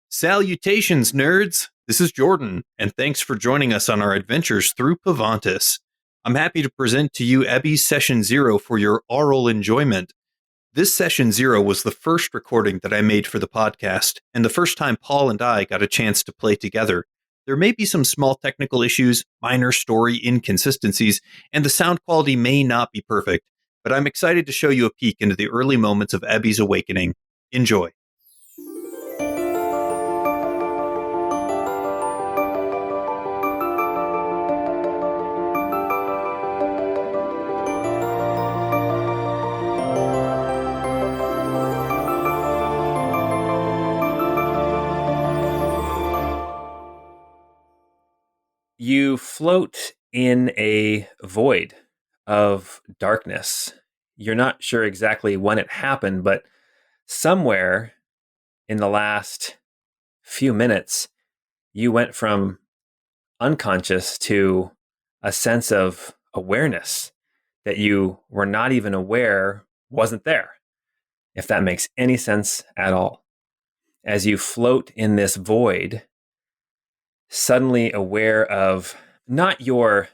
Salutations, nerds! This is Jordan, and thanks for joining us on our adventures through Pavantis. I'm happy to present to you Ebby's Session 0 for your aural enjoyment. This Session 0 was the first recording that I made for the podcast, and the first time Paul and I got a chance to play together. There may be some small technical issues, minor story inconsistencies, and the sound quality may not be perfect, but I'm excited to show you a peek into the early moments of Ebby's awakening. Enjoy. You float in a void of darkness. You're not sure exactly when it happened, but somewhere in the last few minutes, you went from unconscious to a sense of awareness that you were not even aware wasn't there, if that makes any sense at all. As you float in this void, suddenly aware of not your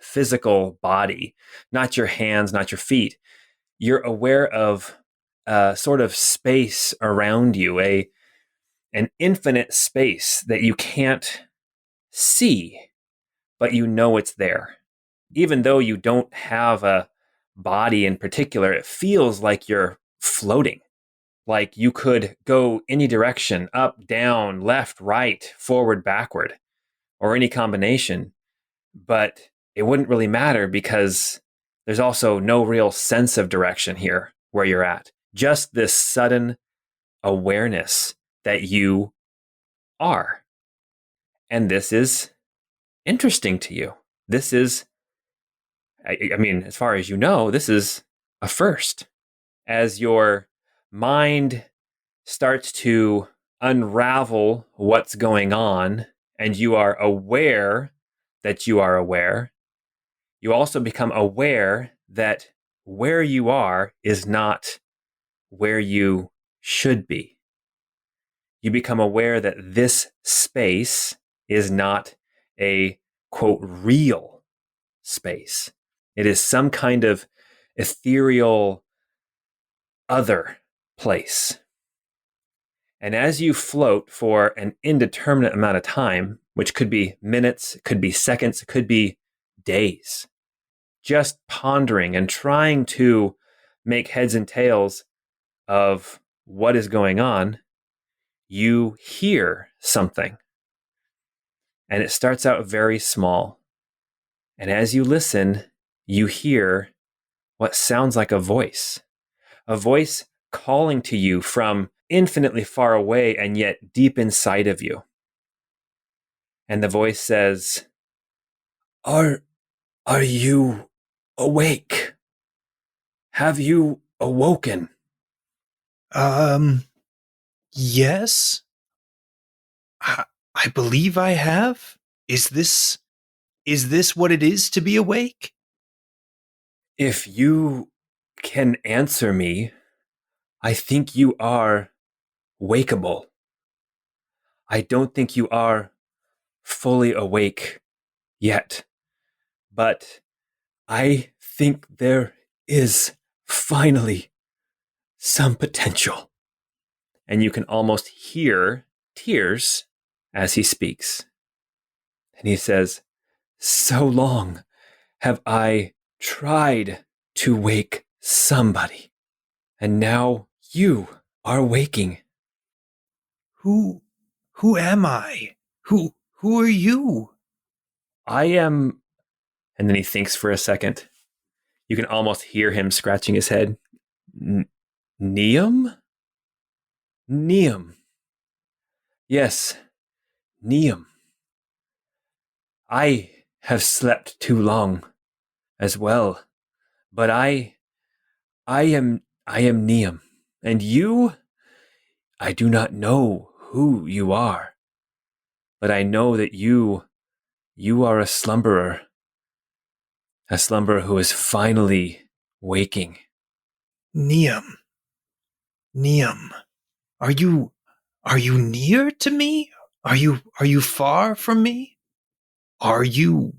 physical body, not your hands, not your feet. You're aware of a sort of space around you, an infinite space that you can't see, but you know it's there. Even though you don't have a body in particular, it feels like you're floating. Like you could go any direction, up, down, left, right, forward, backward, or any combination. But it wouldn't really matter because there's also no real sense of direction here where you're at. Just this sudden awareness that you are. And this is interesting to you. This is, I mean, as far as you know, this is a first. As your mind starts to unravel what's going on and you are aware that you are aware, you also become aware that where you are is not where you should be. You become aware that this space is not a, quote, real space. It is some kind of ethereal other place. And as you float for an indeterminate amount of time, which could be minutes, it could be seconds, it could be days, just pondering and trying to make heads and tails of what is going on, you hear something. And it starts out very small. And as you listen, you hear what sounds like a voice calling to you from infinitely far away and yet deep inside of you. And the voice says, Are you awake? Have you awoken? Yes. I believe I have. Is this what it is to be awake? If you can answer me, I think you are wakeable. I don't think you are fully awake yet, but I think there is finally some potential. And you can almost hear tears as he speaks. And he says, so long have I tried to wake somebody, and now you are waking. Who am I? Who are you? I am, and then he thinks for a second. You can almost hear him scratching his head. Neum? Neum. Yes, Neum. I have slept too long as well, but I am Neum, and you, I do not know who you are, but I know that you are a slumberer who is finally waking. Neum. Are you Are you near to me? Are you far from me? Are you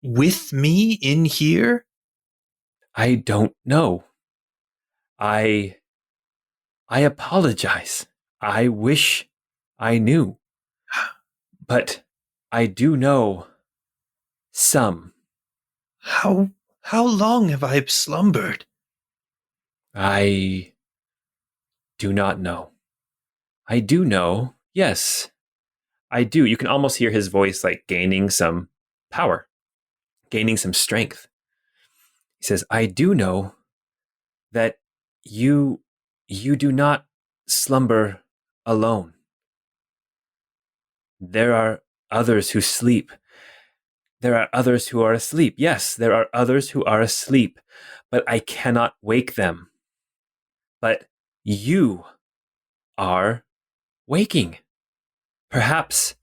with me in here? I don't know. I I apologize. I wish I knew. But I do know some. How long have I slumbered? I do not know. I do know. Yes, I do. You can almost hear his voice like gaining some power, gaining some strength. He says, I do know that you you do not slumber alone. There are others who sleep. There are others who are asleep. Yes, there are others who are asleep, but I cannot wake them. But you are waking. Perhaps,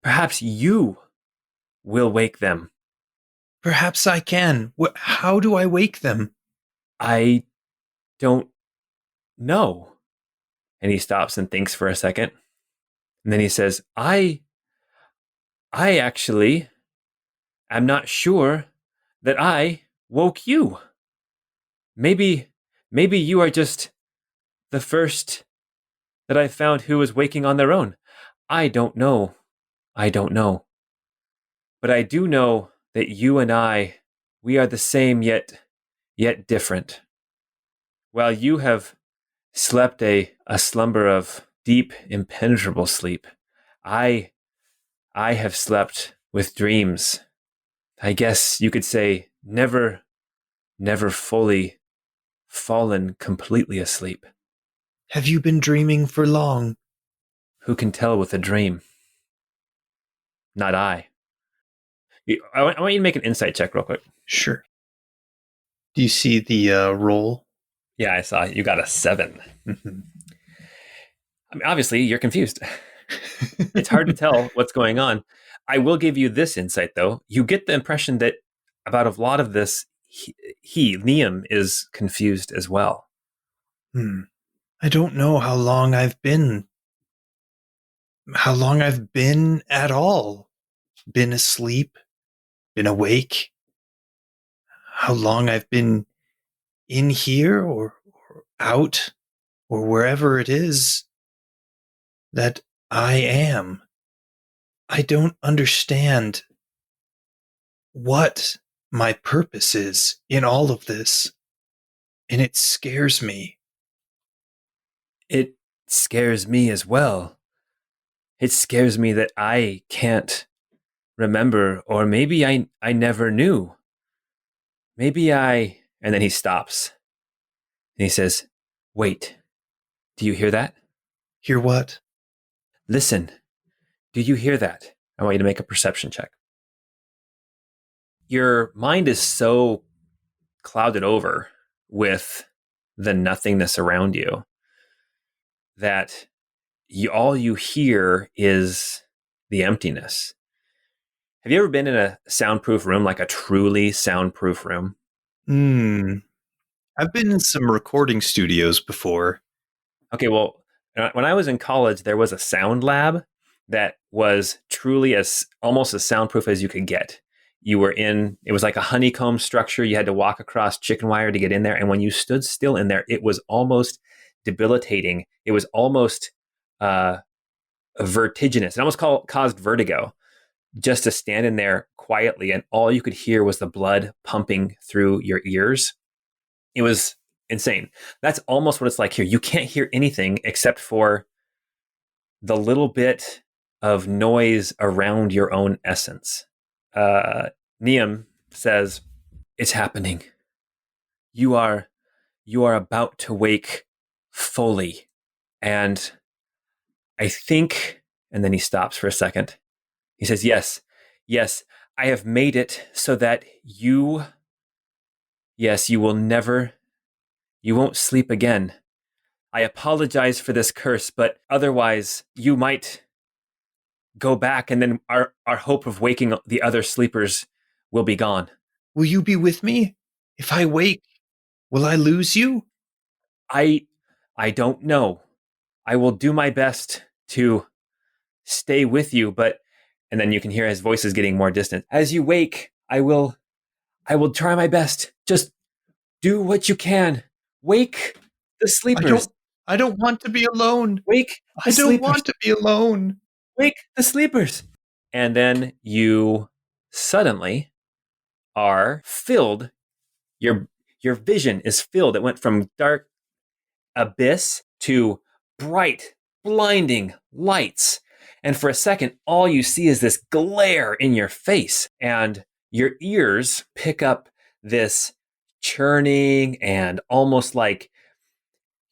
perhaps you will wake them. Perhaps I can. How do I wake them? I don't know. And he stops and thinks for a second. And then he says, I actually am not sure that I woke you. Maybe, maybe you are just the first that I found who was waking on their own. I don't know. I don't know. But I do know that you and I, we are the same yet different. While you have slept a slumber of deep, impenetrable sleep, I I have slept with dreams. I guess you could say never fully fallen completely asleep. Have you been dreaming for long? Who can tell with a dream? Not I. I want you to make an insight check real quick. Sure. Do you see the roll? Yeah, I saw it. You got a 7. I mean, obviously, you're confused. It's hard to tell what's going on. I will give you this insight, though. You get the impression that about a lot of this, Liam, is confused as well. I don't know how long I've been at all. Been asleep, been awake. How long I've been in here or out or wherever it is that I am. I don't understand what my purpose is in all of this, and it scares me. It scares me as well. It scares me that I can't remember, or maybe I never knew. Maybe I. And then he stops and he says, wait, do you hear that? Hear what? Listen, do you hear that? I want you to make a perception check. Your mind is so clouded over with the nothingness around you that all you hear is the emptiness. Have you ever been in a soundproof room, like a truly soundproof room? I've been in some recording studios before. Okay, well, when I was in college, there was a sound lab that was truly as almost as soundproof as you could get. You were in, it was like a honeycomb structure. You had to walk across chicken wire to get in there. And when you stood still in there, it was almost debilitating. It was almost vertiginous. It almost caused vertigo just to stand in there quietly. And all you could hear was the blood pumping through your ears. It was insane. That's almost what it's like here. You can't hear anything except for the little bit of noise around your own essence. Niam says, it's happening. You are about to wake fully. And I think, and then he stops for a second. He says, yes, I have made it so that you won't sleep again. I apologize for this curse, but otherwise you might go back and then our hope of waking the other sleepers will be gone. Will you be with me? If I wake, will I lose you? I don't know. I will do my best to stay with you, but and then you can hear his voice is getting more distant. As you wake, I will try my best. Just do what you can. Wake the I sleepers. don't I don't want to be alone. Wake the I don't sleepers. want to be alone. Wake the sleepers. And then you suddenly are filled. Your vision is filled. It went from dark abyss to bright, blinding lights. And for a second, all you see is this glare in your face, and your ears pick up this churning and almost like,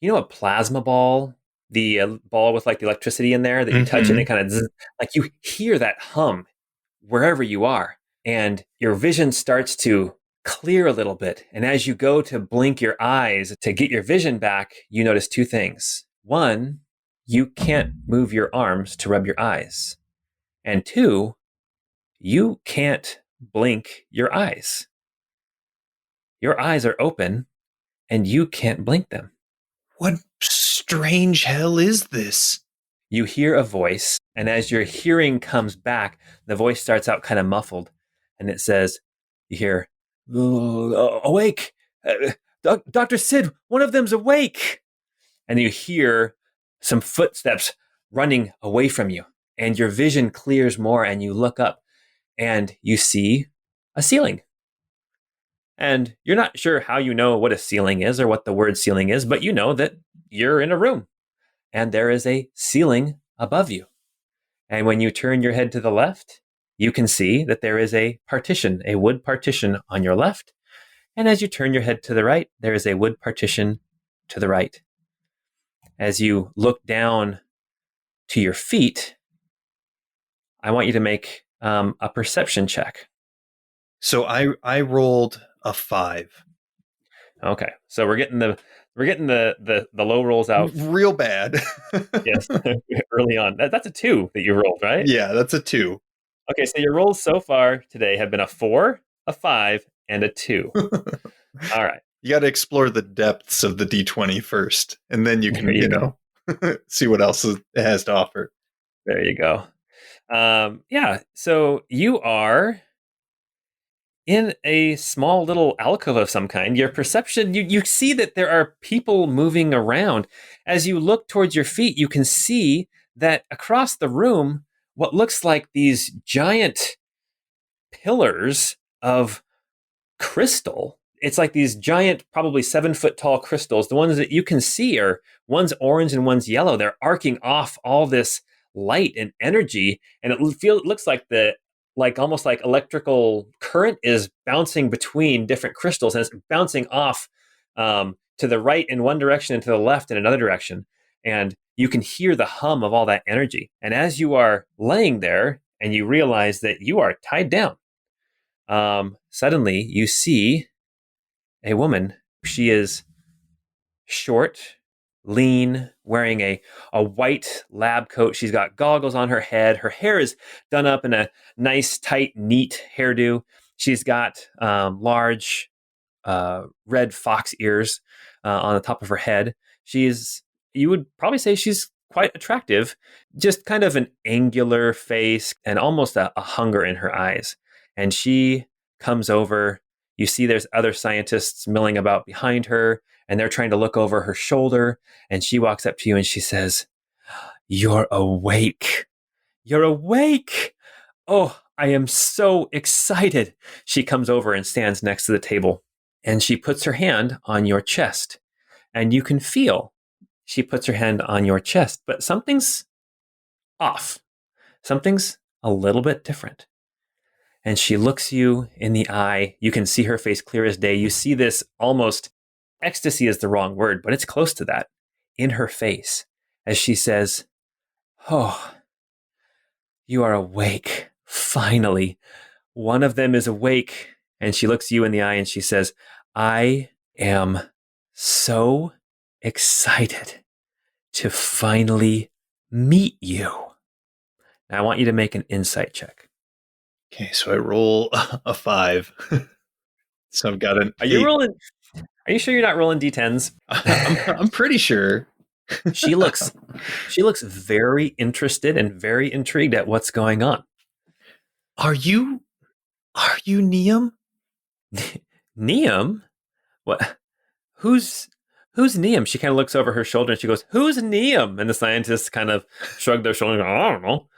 a plasma ball, the ball with like the electricity in there that you touch it and it kind of like you hear that hum wherever you are, and your vision starts to clear a little bit. And as you go to blink your eyes to get your vision back, you notice two things. One, you can't move your arms to rub your eyes. And two, you can't blink your eyes. Your eyes are open and you can't blink them. What strange hell is this? You hear a voice, and as your hearing comes back, the voice starts out kind of muffled, and it says, you hear, awake! Dr. Sid, one of them's awake! And you hear some footsteps running away from you, and your vision clears more, and you look up, and you see a ceiling. And you're not sure how you know what a ceiling is or what the word ceiling is, but you know that you're in a room, and there is a ceiling above you. And when you turn your head to the left, you can see that there is a partition, a wood partition on your left. And as you turn your head to the right, there is a wood partition to the right. As you look down to your feet, I want you to make a perception check. So I rolled a 5. Okay, so we're getting the low rolls out Real bad. yes early on. That's a 2 that you rolled, right? Yeah, that's a 2. Okay, so your rolls so far today have been a 4, a 5, and a 2. All right. You got to explore the depths of the D20 first, and then you can, see what else it has to offer. There you go. Yeah, so you are in a small little alcove of some kind. Your perception, you see that there are people moving around. As you look towards your feet, you can see that across the room, what looks like these giant pillars of crystal. It's like these giant, probably 7-foot tall crystals. The ones that you can see are one's orange and one's yellow. They're arcing off all this light and energy, and it looks like almost like electrical current is bouncing between different crystals, and it's bouncing off to the right in one direction and to the left in another direction. And you can hear the hum of all that energy. And as you are laying there and you realize that you are tied down, suddenly you see a woman. She is short, lean, wearing a white lab coat. She's got goggles on her head. Her hair is done up in a nice, tight, neat hairdo. She's got large red fox ears on the top of her head. You would probably say she's quite attractive, just kind of an angular face and almost a hunger in her eyes. And she comes over. You see there's other scientists milling about behind her, and they're trying to look over her shoulder. And she walks up to you and she says, "You're awake. You're awake. Oh, I am so excited." She comes over and stands next to the table, and she puts her hand on your chest. And you can feel she puts her hand on your chest, but something's off. Something's a little bit different. And she looks you in the eye. You can see her face clear as day. You see this almost, ecstasy is the wrong word, but it's close to that, in her face as she says, "Oh, you are awake. Finally. One of them is awake." And she looks you in the eye and she says, "I am so excited to finally meet you." Now I want you to make an insight check. Okay, so I roll a 5. So I've got an 8. Are you sure you're not rolling D10s? I'm pretty sure. She looks very interested and very intrigued at what's going on. Are you Neum? Neum? What? Who's Neum? She kind of looks over her shoulder and she goes, "Who's Neum?" And the scientists kind of shrug their shoulders. I don't know.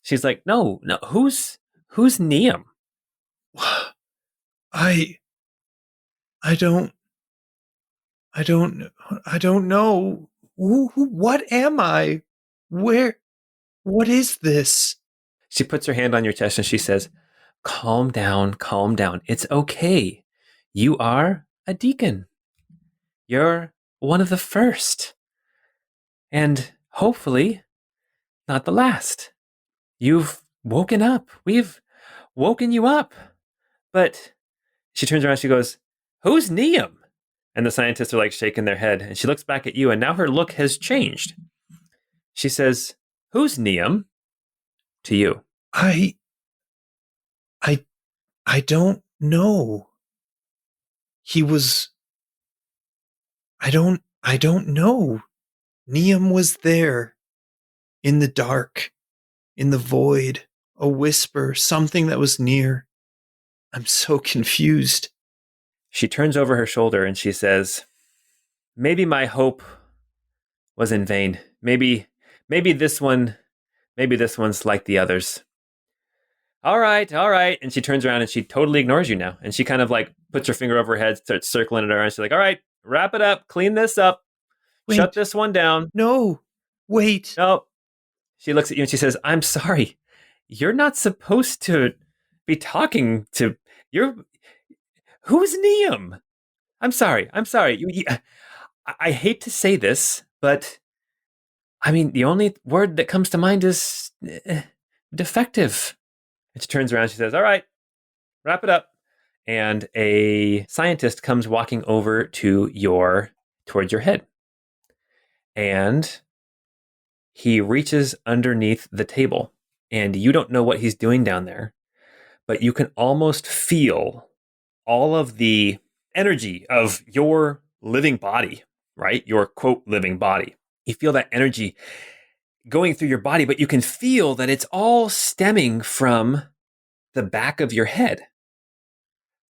She's like, "No, no. Who's Neum?" I I don't I don't I don't know. What am I? Where what is this? She puts her hand on your chest and she says, "Calm down, calm down. It's okay. You are a deacon. You're one of the first. And hopefully not the last. You've woken up. We've woken you up." But she turns around and she goes, "Who's Neum?" And the scientists are like shaking their head. And she looks back at you, and now her look has changed. She says, "Who's Neum?" To you. I I don't know. He was I don't know. Neum was there in the dark, in the void, a whisper, something that was near. I'm so confused. She turns over her shoulder and she says, "Maybe my hope was in vain. Maybe this one, maybe this one's like the others. All right, all right." And she turns around and she totally ignores you now. And she kind of like puts her finger over her head, starts circling it around. She's like, "All right, wrap it up, clean this up, Wait, shut this one down." no, wait. Nope. She looks at you and she says, "I'm sorry. You're not supposed to be talking to you're who's Neum? I'm sorry. I'm sorry. I hate to say this, but I mean, the only word that comes to mind is defective." And she turns around. She says, "All right, wrap it up." And a scientist comes walking over towards your head. And he reaches underneath the table. And you don't know what he's doing down there, but you can almost feel all of the energy of your living body, right? Your quote, living body. You feel that energy going through your body, but you can feel that it's all stemming from the back of your head.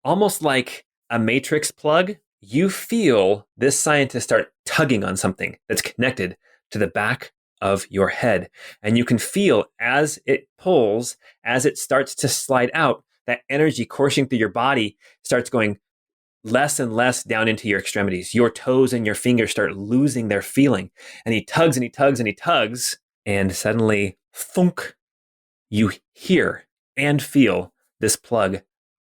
Almost like a matrix plug, you feel this scientist start tugging on something that's connected to the back of your head. And you can feel as it pulls, as it starts to slide out, that energy coursing through your body starts going less and less down into your extremities. Your toes and your fingers start losing their feeling. And he tugs and he tugs and he tugs. And suddenly, thunk, you hear and feel this plug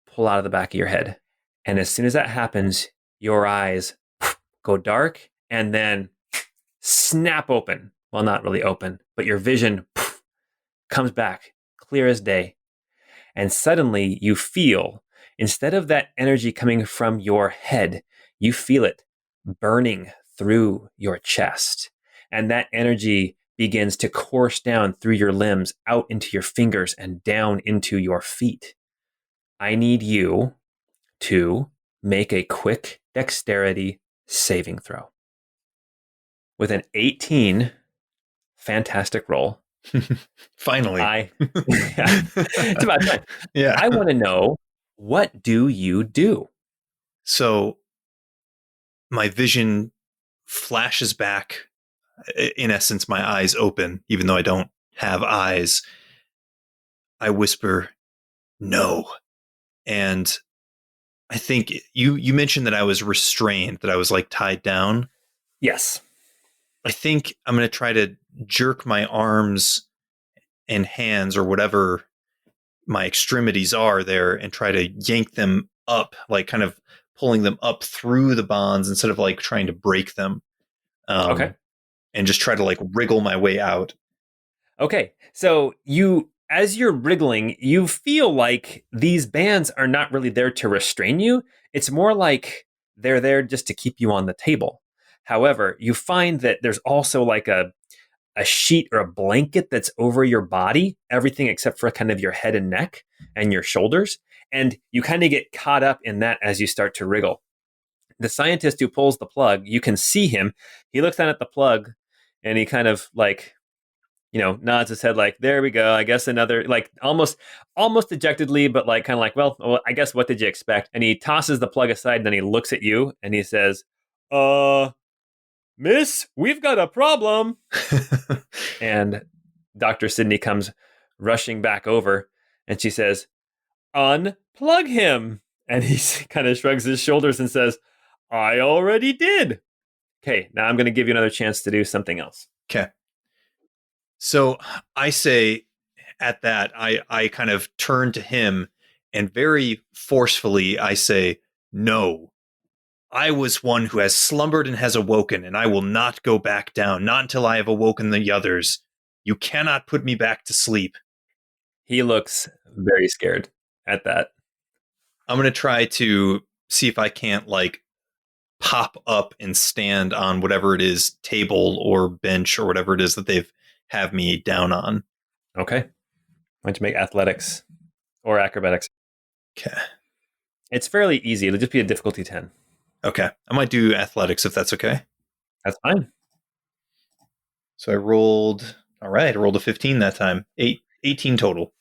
pull out of the back of your head. And as soon as that happens, your eyes go dark and then snap open. Well, not really open, but your vision comes back clear as day. And suddenly you feel, instead of that energy coming from your head, you feel it burning through your chest. And that energy begins to course down through your limbs, out into your fingers, and down into your feet. I need you to make a quick dexterity saving throw. With an 18, fantastic roll. Finally. It's about time. Yeah. I want to know, what do you do? So my vision flashes back. In essence, my eyes open, even though I don't have eyes. I whisper, "No." And I think you mentioned that I was restrained, that I was like tied down. Yes. I think I'm going to try to jerk my arms and hands, or whatever my extremities are there, and try to yank them up, like kind of pulling them up through the bonds instead of like trying to break them. Okay. And just try to like wriggle my way out. Okay. So as you're wriggling, you feel like these bands are not really there to restrain you. It's more like they're there just to keep you on the table. However, you find that there's also like a sheet or a blanket that's over your body, everything except for kind of your head and neck and your shoulders. And you kind of get caught up in that as you start to wriggle. The scientist who pulls the plug, you can see him. He looks down at the plug, And he kind of like, nods his head like, there we go. I guess another, like almost dejectedly, but like kind of like, well, I guess what did you expect? And he tosses the plug aside and then he looks at you and he says, miss, we've got a problem. And Dr. Sydney comes rushing back over and she says, unplug him. And he kind of shrugs his shoulders and says, I already did. Okay, now I'm going to give you another chance to do something else. Okay. So I say at that, I kind of turn to him and very forcefully I say, no, I was one who has slumbered and has awoken, and I will not go back down, not until I have awoken the others. You cannot put me back to sleep. He looks very scared at that. I'm going to try to see if I can't like pop up and stand on whatever it is, table or bench or whatever it is that they've have me down on. Okay. Why don't you make athletics or acrobatics? Okay. It's fairly easy. It'll just be a difficulty 10. Okay. I might do athletics if that's okay. That's fine. So I rolled, all right, I rolled a 15 that time. 18 total.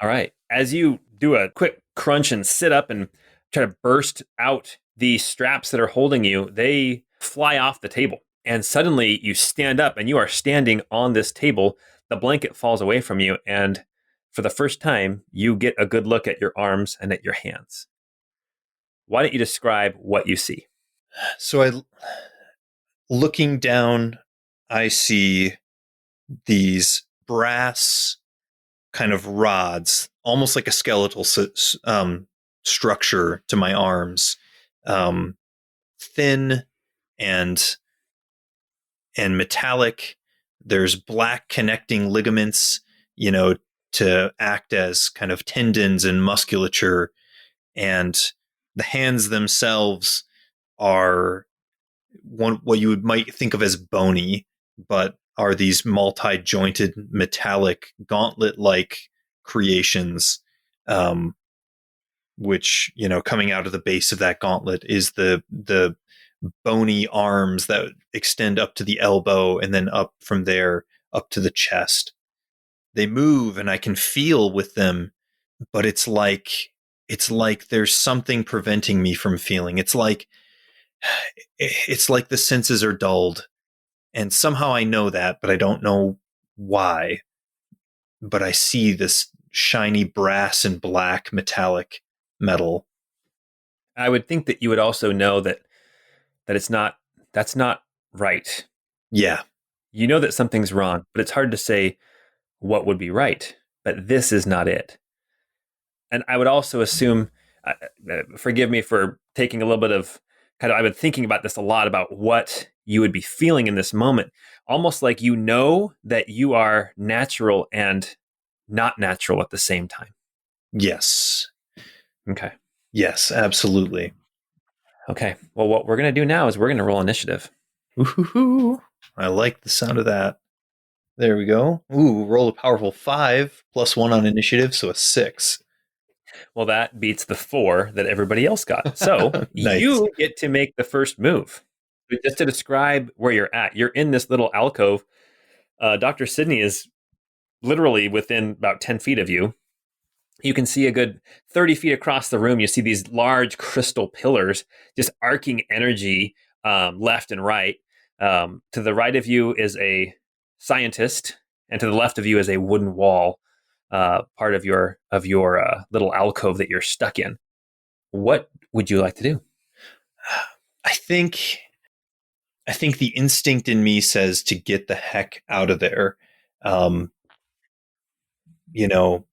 All right. As you do a quick crunch and sit up and try to burst out the straps that are holding you, they fly off the table. And suddenly you stand up and you are standing on this table. The blanket falls away from you. And for the first time, you get a good look at your arms and at your hands. Why don't you describe what you see? So looking down, I see these brass kind of rods, almost like a skeletal structure to my arms, thin and metallic. There's black connecting ligaments, to act as kind of tendons and musculature. And the hands themselves are what you might think of as bony, but are these multi-jointed metallic gauntlet-like creations, which, coming out of the base of that gauntlet is the bony arms that extend up to the elbow and then up from there up to the chest. They move and I can feel with them, but it's like there's something preventing me from feeling. It's like the senses are dulled, and somehow I know that, but I don't know why. But I see this shiny brass and black metallic metal. I would think that you would also know that that's not right. Yeah. You know that something's wrong, but it's hard to say what would be right. But this is not it. And I would also assume, forgive me for taking a little bit of I've been thinking about this a lot, about what you would be feeling in this moment, almost like you know that you are natural and not natural at the same time. Yes. Okay. Yes, absolutely. Okay. Well, what we're going to do now is we're going to roll initiative. Ooh, I like the sound of that. There we go. Ooh, roll a powerful 5 +1 on initiative, so a 6. Well, that beats the 4 that everybody else got. So Nice. You get to make the first move. Just to describe where you're at, you're in this little alcove. Dr. Sydney is literally within about 10 feet of you. You can see a good 30 feet across the room. You see these large crystal pillars just arcing energy left and right. To the right of you is a scientist, and to the left of you is a wooden wall, part of your little alcove that you're stuck in. What would you like to do? I think the instinct in me says to get the heck out of there.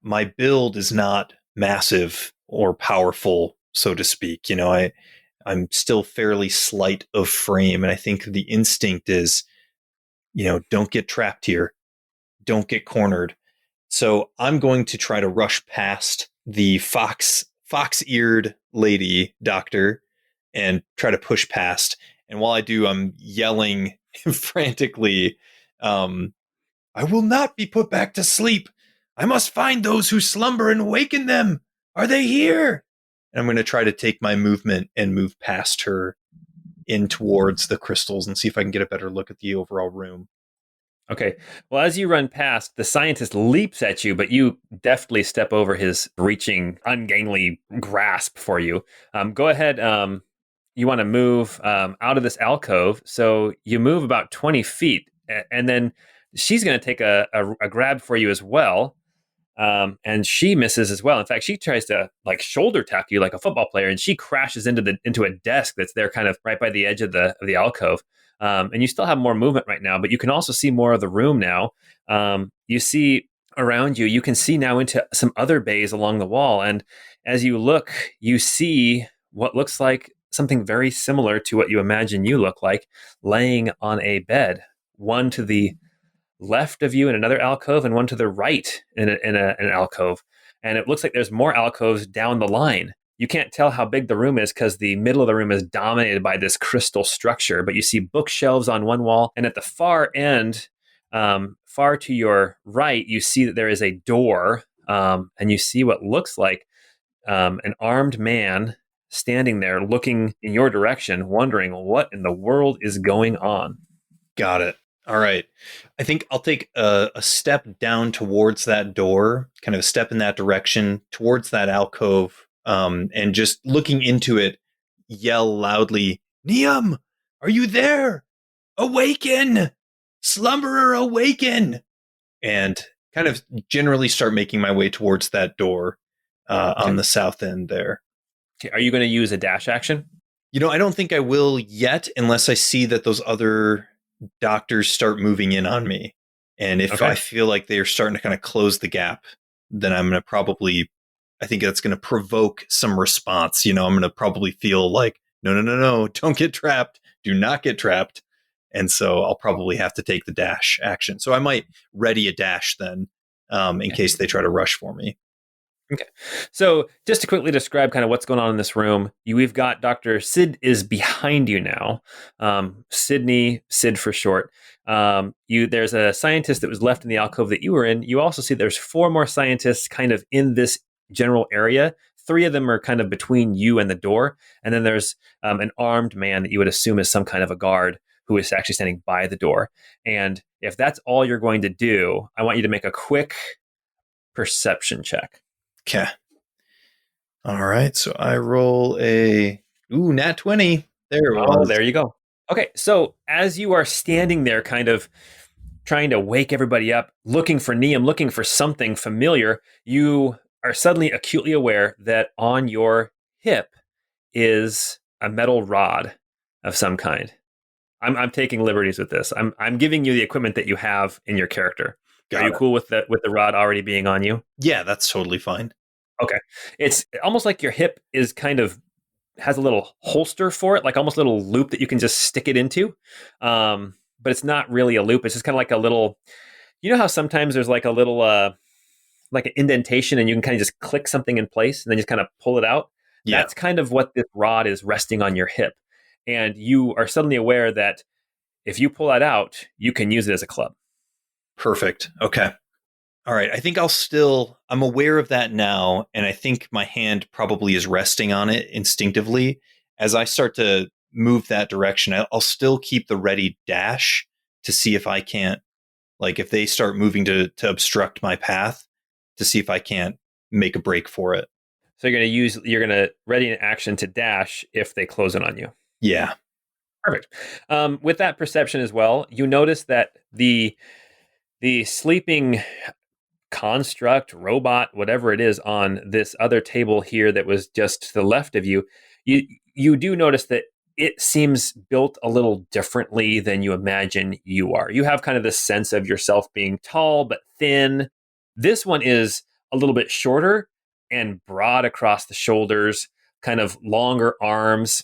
My build is not massive or powerful, so to speak. I'm still fairly slight of frame, and I think the instinct is, don't get trapped here, don't get cornered. So I'm going to try to rush past the fox-eared lady doctor and try to push past. And while I do, I'm yelling frantically, I will not be put back to sleep. I must find those who slumber and awaken them. Are they here? And I'm going to try to take my movement and move past her in towards the crystals and see if I can get a better look at the overall room. Okay. Well, as you run past, the scientist leaps at you, but you deftly step over his reaching, ungainly grasp for you. Go ahead. You want to move out of this alcove. So you move about 20 feet, and then she's going to take a grab for you as well. And she misses as well. In fact, she tries to like shoulder tackle you like a football player, and she crashes into a desk that's there, kind of right by the edge of the alcove. And you still have more movement right now, but you can also see more of the room now. You see around you, you can see now into some other bays along the wall, and as you look, you see what looks like something very similar to what you imagine you look like, laying on a bed. One to the left of you in another alcove, and one to the right in an alcove. And it looks like there's more alcoves down the line. You can't tell how big the room is because the middle of the room is dominated by this crystal structure, but you see bookshelves on one wall. And at the far end, far to your right, you see that there is a door, and you see what looks like an armed man standing there looking in your direction, wondering what in the world is going on. Got it. All right. I think I'll take a step down towards that door, kind of a step in that direction towards that alcove, and just looking into it, yell loudly, Niam, are you there? Awaken! Slumberer, awaken! And kind of generally start making my way towards that door on the south end there. Okay, are you going to use a dash action? I don't think I will yet unless I see that those other doctors start moving in on me. And if I feel like they're starting to kind of close the gap, then I'm going to I think that's going to provoke some response. I'm going to probably feel like, no, don't get trapped. Do not get trapped. And so I'll probably have to take the dash action. So I might ready a dash then in case they try to rush for me. Okay. So just to quickly describe kind of what's going on in this room, we've got Dr. Sid is behind you now. Sid for short. There's a scientist that was left in the alcove that you were in. You also see there's 4 more scientists kind of in this general area. 3 of them are kind of between you and the door. And then there's an armed man that you would assume is some kind of a guard who is actually standing by the door. And if that's all you're going to do, I want you to make a quick perception check. Okay. All right. So I roll nat 20. There it was. Oh, there you go. Okay. So as you are standing there, kind of trying to wake everybody up, looking for Niam, looking for something familiar, you are suddenly acutely aware that on your hip is a metal rod of some kind. I'm taking liberties with this. I'm giving you the equipment that you have in your character. Are you cool with the rod already being on you? Yeah, that's totally fine. Okay. It's almost like your hip is kind of has a little holster for it, like almost a little loop that you can just stick it into. But it's not really a loop. It's just kind of like a little, how sometimes there's like a little, like an indentation and you can kind of just click something in place and then just kind of pull it out. Yeah. That's kind of what this rod is resting on your hip. And you are suddenly aware that if you pull that out, you can use it as a club. Perfect. Okay. All right. I think I'm aware of that now. And I think my hand probably is resting on it instinctively. As I start to move that direction, I'll still keep the ready dash to see if I can't, like if they start moving to obstruct my path, to see if I can't make a break for it. So you're going to ready an action to dash if they close in on you. Yeah. Perfect. With that perception as well, you notice that the sleeping construct, robot, whatever it is on this other table here that was just to the left of you, you do notice that it seems built a little differently than you imagine you are. You have kind of this sense of yourself being tall but thin. This one is a little bit shorter and broad across the shoulders, kind of longer arms,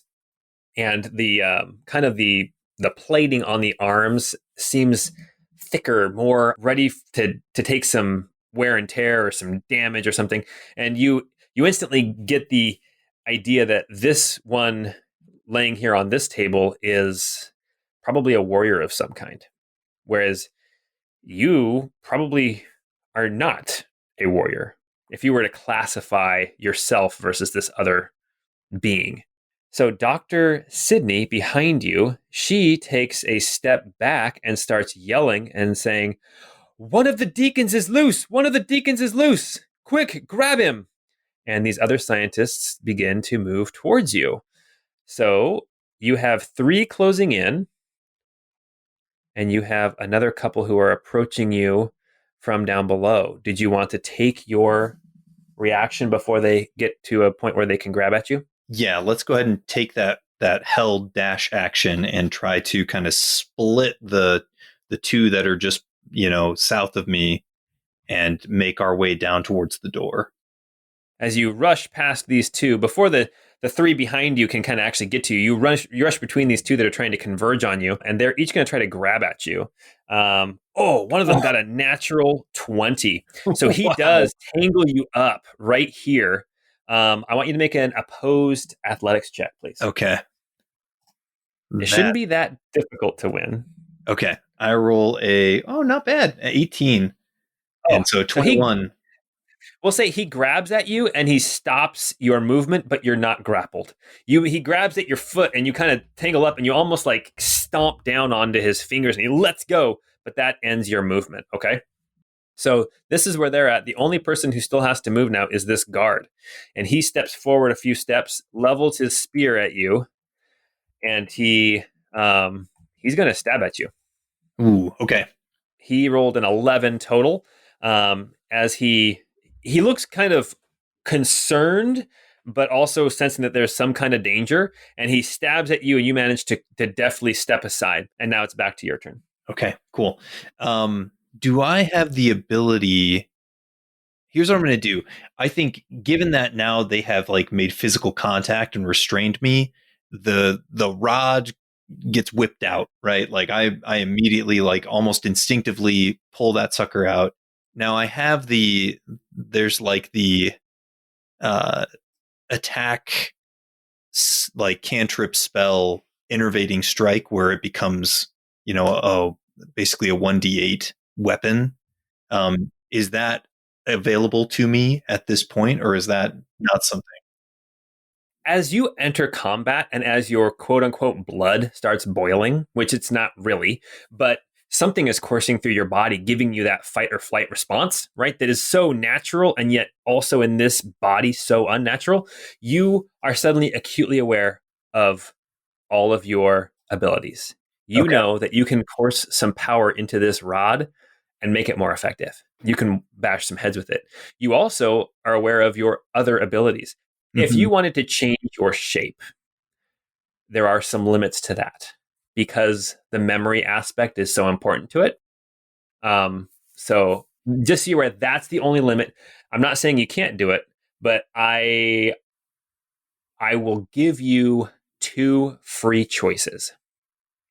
and the kind of the plating on the arms seems thicker, more ready to take some wear and tear or some damage or something. And you instantly get the idea that this one laying here on this table is probably a warrior of some kind, whereas you probably are not a warrior if you were to classify yourself versus this other being. So Dr. Sydney behind you, she takes a step back and starts yelling and saying, "One of the deacons is loose! One of the deacons is loose! Quick, grab him!" And these other scientists begin to move towards you. So you have three closing in, and you have another couple who are approaching you from down below. Did you want to take your reaction before they get to a point where they can grab at you? Yeah, let's go ahead and take that held dash action and try to kind of split the two that are just, south of me and make our way down towards the door. As you rush past these two, before the three behind you can kind of actually get to you, you rush between these two that are trying to converge on you, and they're each going to try to grab at you. One of them got a natural 20. So he Wow. does tangle you up right here. I want you to make an opposed athletics check, please. Okay. It shouldn't be that difficult to win. Okay. I roll not bad, 18. And so 21. We'll say he grabs at you and he stops your movement, but you're not grappled. He grabs at your foot and you kind of tangle up and you almost like stomp down onto his fingers and he lets go, but that ends your movement. Okay. So this is where they're at. The only person who still has to move now is this guard. And he steps forward a few steps, levels his spear at you, and he's going to stab at you. Ooh, okay. He rolled an 11 total. As he looks kind of concerned, but also sensing that there's some kind of danger, and he stabs at you, and you manage to deftly step aside. And now it's back to your turn. Okay, cool. Do I have the ability? Here's what I'm going to do. I think, given that now they have like made physical contact and restrained me, the rod gets whipped out, right? Like I immediately, like almost instinctively, pull that sucker out. Now I have there's like the attack, like cantrip spell, innervating strike, where it becomes, basically a 1d8 weapon. Is that available to me at this point, or is that not something? As you enter combat and as your quote unquote blood starts boiling, which it's not really, but something is coursing through your body, giving you that fight or flight response, right? That is so natural and yet also in this body so unnatural. You are suddenly acutely aware of all of your abilities. You know that you can course some power into this rod and make it more effective. You can bash some heads with it. You also are aware of your other abilities. If you wanted to change your shape, there are some limits to that because the memory aspect is so important to it. So just so you're aware, that's the only limit. I'm not saying you can't do it, but I will give you 2 free choices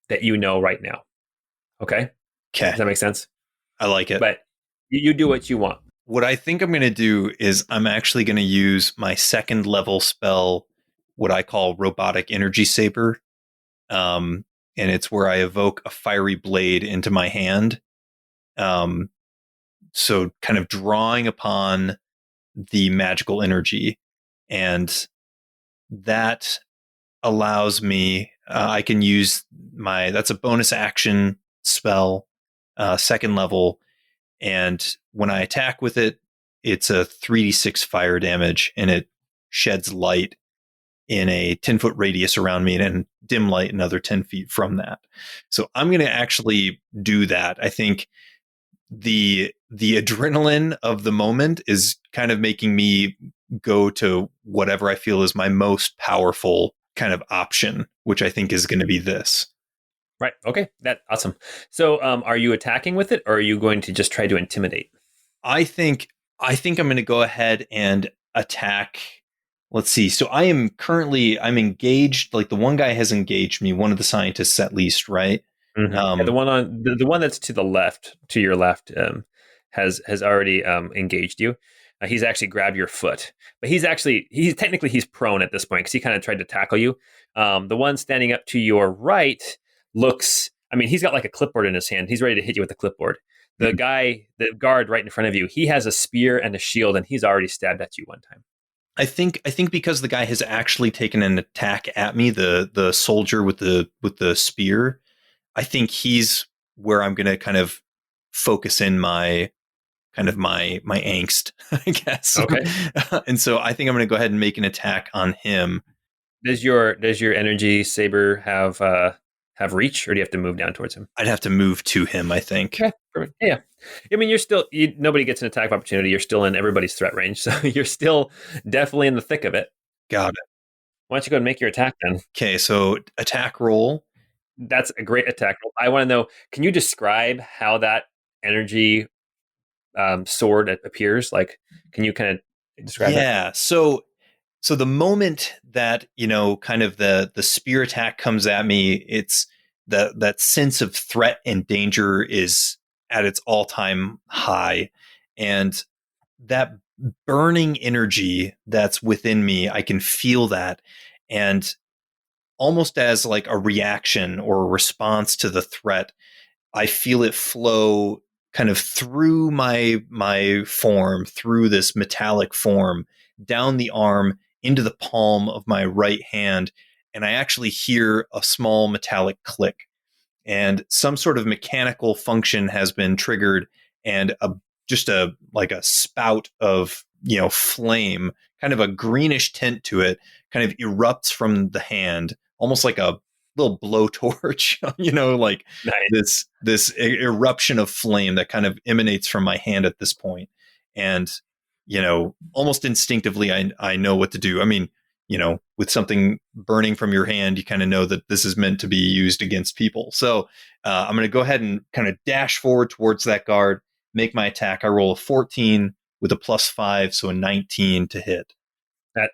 that you know right now. Okay? Okay. Does that make sense? I like it. But you do what you want. What I think I'm going to do is I'm actually going to use my second level spell, what I call Robotic Energy Saber. And it's where I evoke a fiery blade into my hand. So kind of drawing upon the magical energy. And that allows me, I can use that's a bonus action spell, second level. And when I attack with it, it's a 3d6 fire damage, and it sheds light in a 10-foot radius around me and dim light another 10 feet from that. So I'm going to actually do that. I think the adrenaline of the moment is kind of making me go to whatever I feel is my most powerful kind of option, which I think is going to be this. Right. Okay. That's awesome. So are you attacking with it, or are you going to just try to intimidate? I think I'm going to go ahead and attack. Let's see. So I'm engaged. Like the one guy has engaged me, one of the scientists at least, right? Mm-hmm. The one on the one that's to your left, has already engaged you. He's actually grabbed your foot, but he's technically prone at this point because he kind of tried to tackle you. The one standing up to your right he's got like a clipboard in his hand. He's ready to hit you with the clipboard. The guard right in front of you, he has a spear and a shield, and he's already stabbed at you one time. I think because the guy has actually taken an attack at me, the soldier with the spear, I think he's where I'm going to kind of focus in my angst, I guess. Okay. And so I think I'm going to go ahead and make an attack on him. Does your energy saber have reach, or do you have to move down towards him? I'd have to move to him, I think. Okay, perfect. Yeah. I mean, nobody gets an attack opportunity. You're still in everybody's threat range, so you're still definitely in the thick of it. Got it. Why don't you go and make your attack then? Okay, so attack roll. That's a great attack roll. I want to know, can you describe how that energy sword appears? Like, can you kind of describe it? Yeah. So the moment that, kind of the spear attack comes at me, it's that sense of threat and danger is at its all-time high. And that burning energy that's within me, I can feel that. And almost as like a reaction or a response to the threat, I feel it flow kind of through my form, through this metallic form, down the arm into the palm of my right hand, and I actually hear a small metallic click. And some sort of mechanical function has been triggered, and just a like a spout of flame, kind of a greenish tint to it, kind of erupts from the hand, almost like a little blowtorch, like Nice. this eruption of flame that kind of emanates from my hand at this point. And almost instinctively, I know what to do. I mean, with something burning from your hand, you kind of know that this is meant to be used against people. So I'm going to go ahead and kind of dash forward towards that guard, make my attack. I roll a 14 with a +5, so a 19 to hit.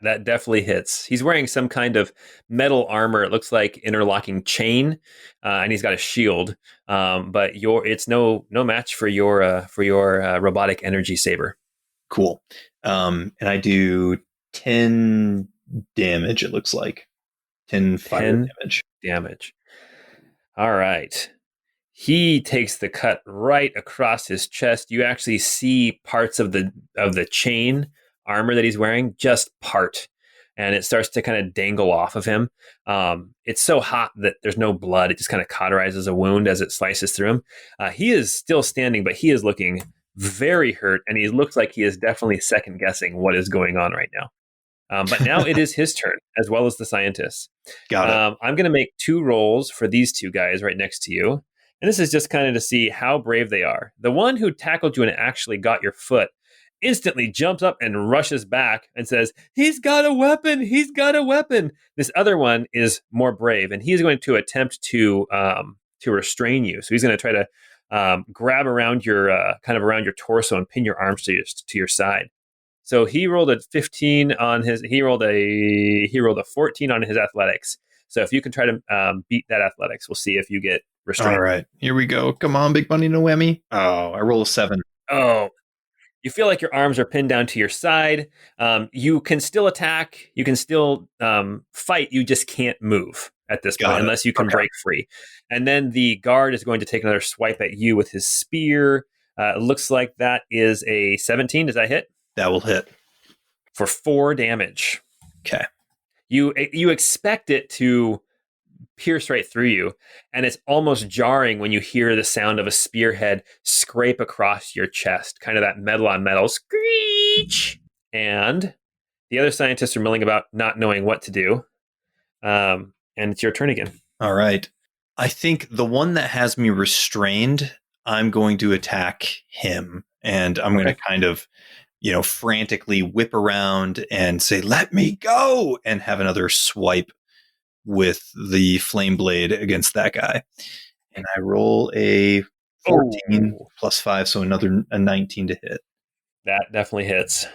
That definitely hits. He's wearing some kind of metal armor. It looks like interlocking chain, and he's got a shield. But it's no match for your robotic energy saber. Cool. And I do 10 damage, it looks like. 10 fire 10 damage. damage. All right. He takes the cut right across his chest. You actually see parts of the chain armor that he's wearing, just part, and it starts to kind of dangle off of him. It's so hot that there's no blood. It just kind of cauterizes a wound as it slices through him. He is still standing, but he is looking very hurt, and he looks like he is definitely second guessing what is going on right now. But now it is his turn, as well as the scientists. Got it. I'm going to make 2 rolls for these 2 guys right next to you. And this is just kind of to see how brave they are. The one who tackled you and actually got your foot instantly jumps up and rushes back and says, "He's got a weapon! He's got a weapon!" This other one is more brave, and he's going to attempt to restrain you. So he's going to try to grab around your kind of around your torso and pin your arms to your side. So he rolled a 15 on his. He rolled a 14 on his athletics. So if you can try to beat that athletics, we'll see if you get restrained. All right, here we go. Come on, Big Bunny Noemi. Oh, I roll a 7. Oh, you feel like your arms are pinned down to your side. You can still attack. You can still fight. You just can't move at this point unless you can break free. And then the guard is going to take another swipe at you with his spear. It looks like that is a 17. Does that hit? That will hit. For 4 damage. Okay. You expect it to pierce right through you, and it's almost jarring when you hear the sound of a spearhead scrape across your chest, kind of that metal on metal screech. And the other scientists are milling about, not knowing what to do. And it's your turn again. All right. I think the one that has me restrained, I'm going to attack him, and I'm going to kind of frantically whip around and say, "Let me go," and have another swipe with the flame blade against that guy. And I roll a 14 +5, so a 19 to hit. That definitely hits.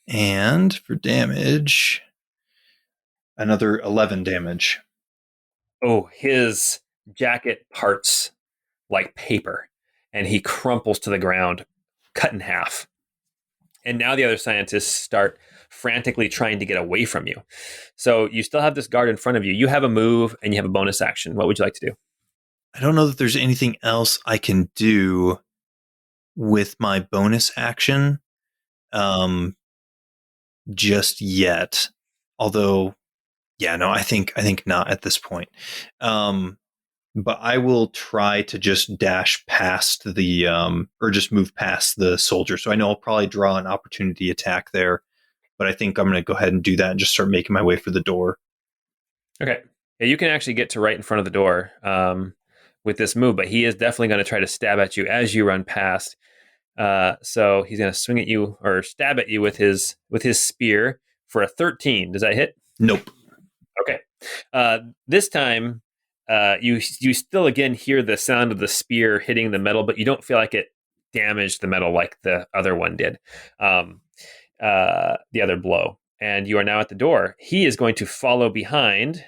And for damage, another 11 damage. Oh, his jacket parts like paper, and he crumples to the ground, cut in half. And now the other scientists start frantically trying to get away from you. So you still have this guard in front of you. You have a move and you have a bonus action. What would you like to do? I don't know that there's anything else I can do with my bonus action. just yet. Although, yeah, no, I think not at this point. But I will try to just dash past the or just move past the soldier. So I know I'll probably draw an opportunity attack there, but I think I'm going to go ahead and do that and just start making my way for the door. Okay. Yeah, you can actually get to right in front of the door with this move, but he is definitely going to try to stab at you as you run past. So he's going to swing at you or stab at you with his spear for a 13. Does that hit? Nope. Okay. This time, you still again hear the sound of the spear hitting the metal, but you don't feel like it damaged the metal like the other one did. The other blow, and you are now at the door. He is going to follow behind,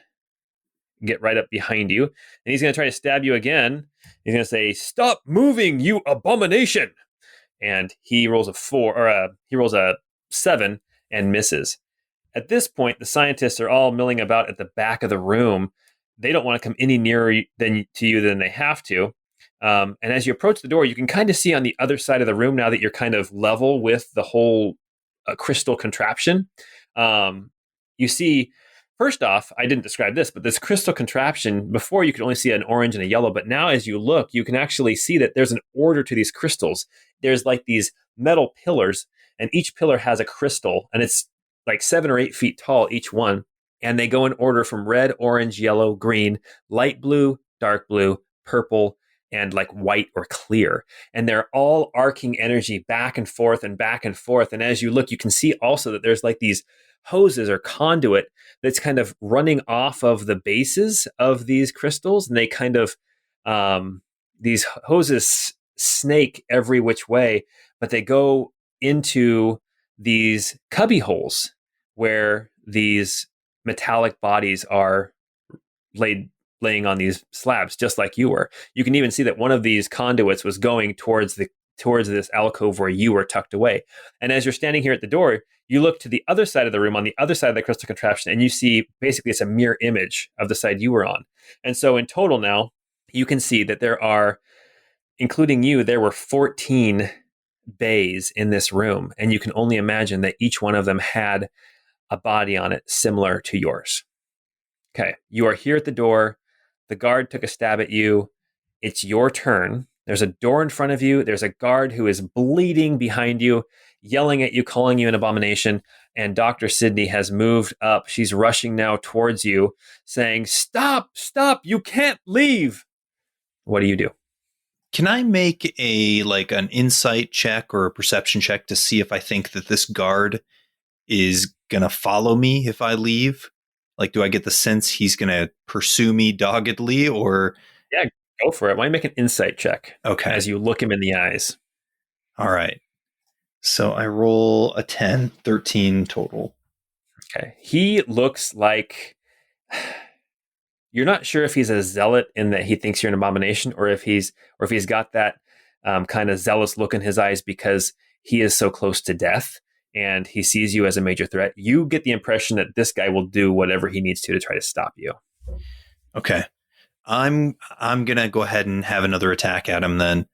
get right up behind you, and he's going to try to stab you again. He's going to say, "Stop moving, you abomination!" And he rolls a 4, or he rolls a 7 and misses. At this point, the scientists are all milling about at the back of the room. They don't want to come any nearer to you than they have to. And as you approach the door, you can kind of see on the other side of the room, now that you're kind of level with the whole crystal contraption. You see, first off, I didn't describe this, but this crystal contraption, before you could only see an orange and a yellow, but now as you look, you can actually see that there's an order to these crystals. There's like these metal pillars, and each pillar has a crystal, and it's like 7 or 8 feet tall, each one. And they go in order from red, orange, yellow, green, light blue, dark blue, purple, and like white or clear. And they're all arcing energy back and forth and back and forth. And as you look, you can see also that there's like these hoses or conduit that's kind of running off of the bases of these crystals. And they kind of, these hoses snake every which way, but they go into these cubby holes where these metallic bodies are laying on these slabs, just like you were. You can even see that one of these conduits was going towards this alcove where you were tucked away. And as you're standing here at the door, you look to the other side of the room, on the other side of the crystal contraption, and you see basically it's a mirror image of the side you were on. And so in total now, you can see that there are, including you, there were 14 bays in this room. And you can only imagine that each one of them had a body on it similar to yours. Okay, you are here at the door. The guard took a stab at you. It's your turn. There's a door in front of you. There's a guard who is bleeding behind you, yelling at you, calling you an abomination. And Dr. Sydney has moved up. She's rushing now towards you, saying, "Stop, stop, you can't leave." What do you do? Can I make an insight check or a perception check to see if I think that this guard is going to follow me if I leave? Like, do I get the sense he's going to pursue me doggedly, or? Yeah, go for it. Why don't you make an insight check? Okay. As you look him in the eyes. All right. So I roll a 10, 13 total. Okay. He looks like, you're not sure if he's a zealot in that he thinks you're an abomination, or if he's got that kind of zealous look in his eyes because he is so close to death and he sees you as a major threat. You get the impression that this guy will do whatever he needs to try to stop you. Okay. I'm gonna go ahead and have another attack at him then.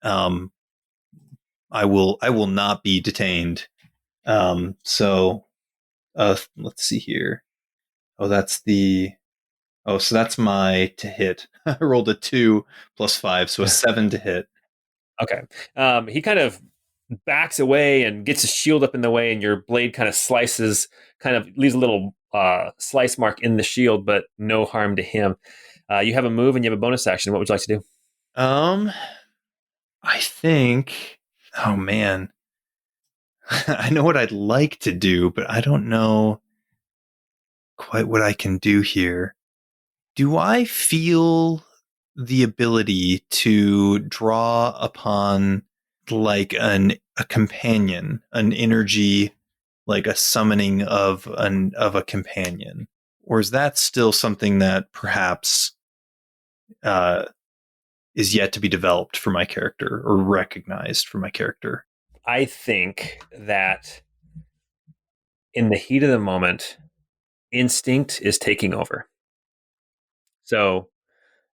I will not be detained. So let's see here. So that's my to hit. I rolled a 2 plus 5, so a 7 to hit. Okay. He kind of backs away and gets his shield up in the way, and your blade kind of leaves a little slice mark in the shield, but no harm to him. You have a move and you have a bonus action. What would you like to do? I think, oh man, I know what I'd like to do, but I don't know quite what I can do here. Do I feel the ability to draw upon like a companion, an energy, like a summoning of a companion? Or is that still something that perhaps is yet to be developed for my character or recognized for my character? I think that in the heat of the moment, instinct is taking over. So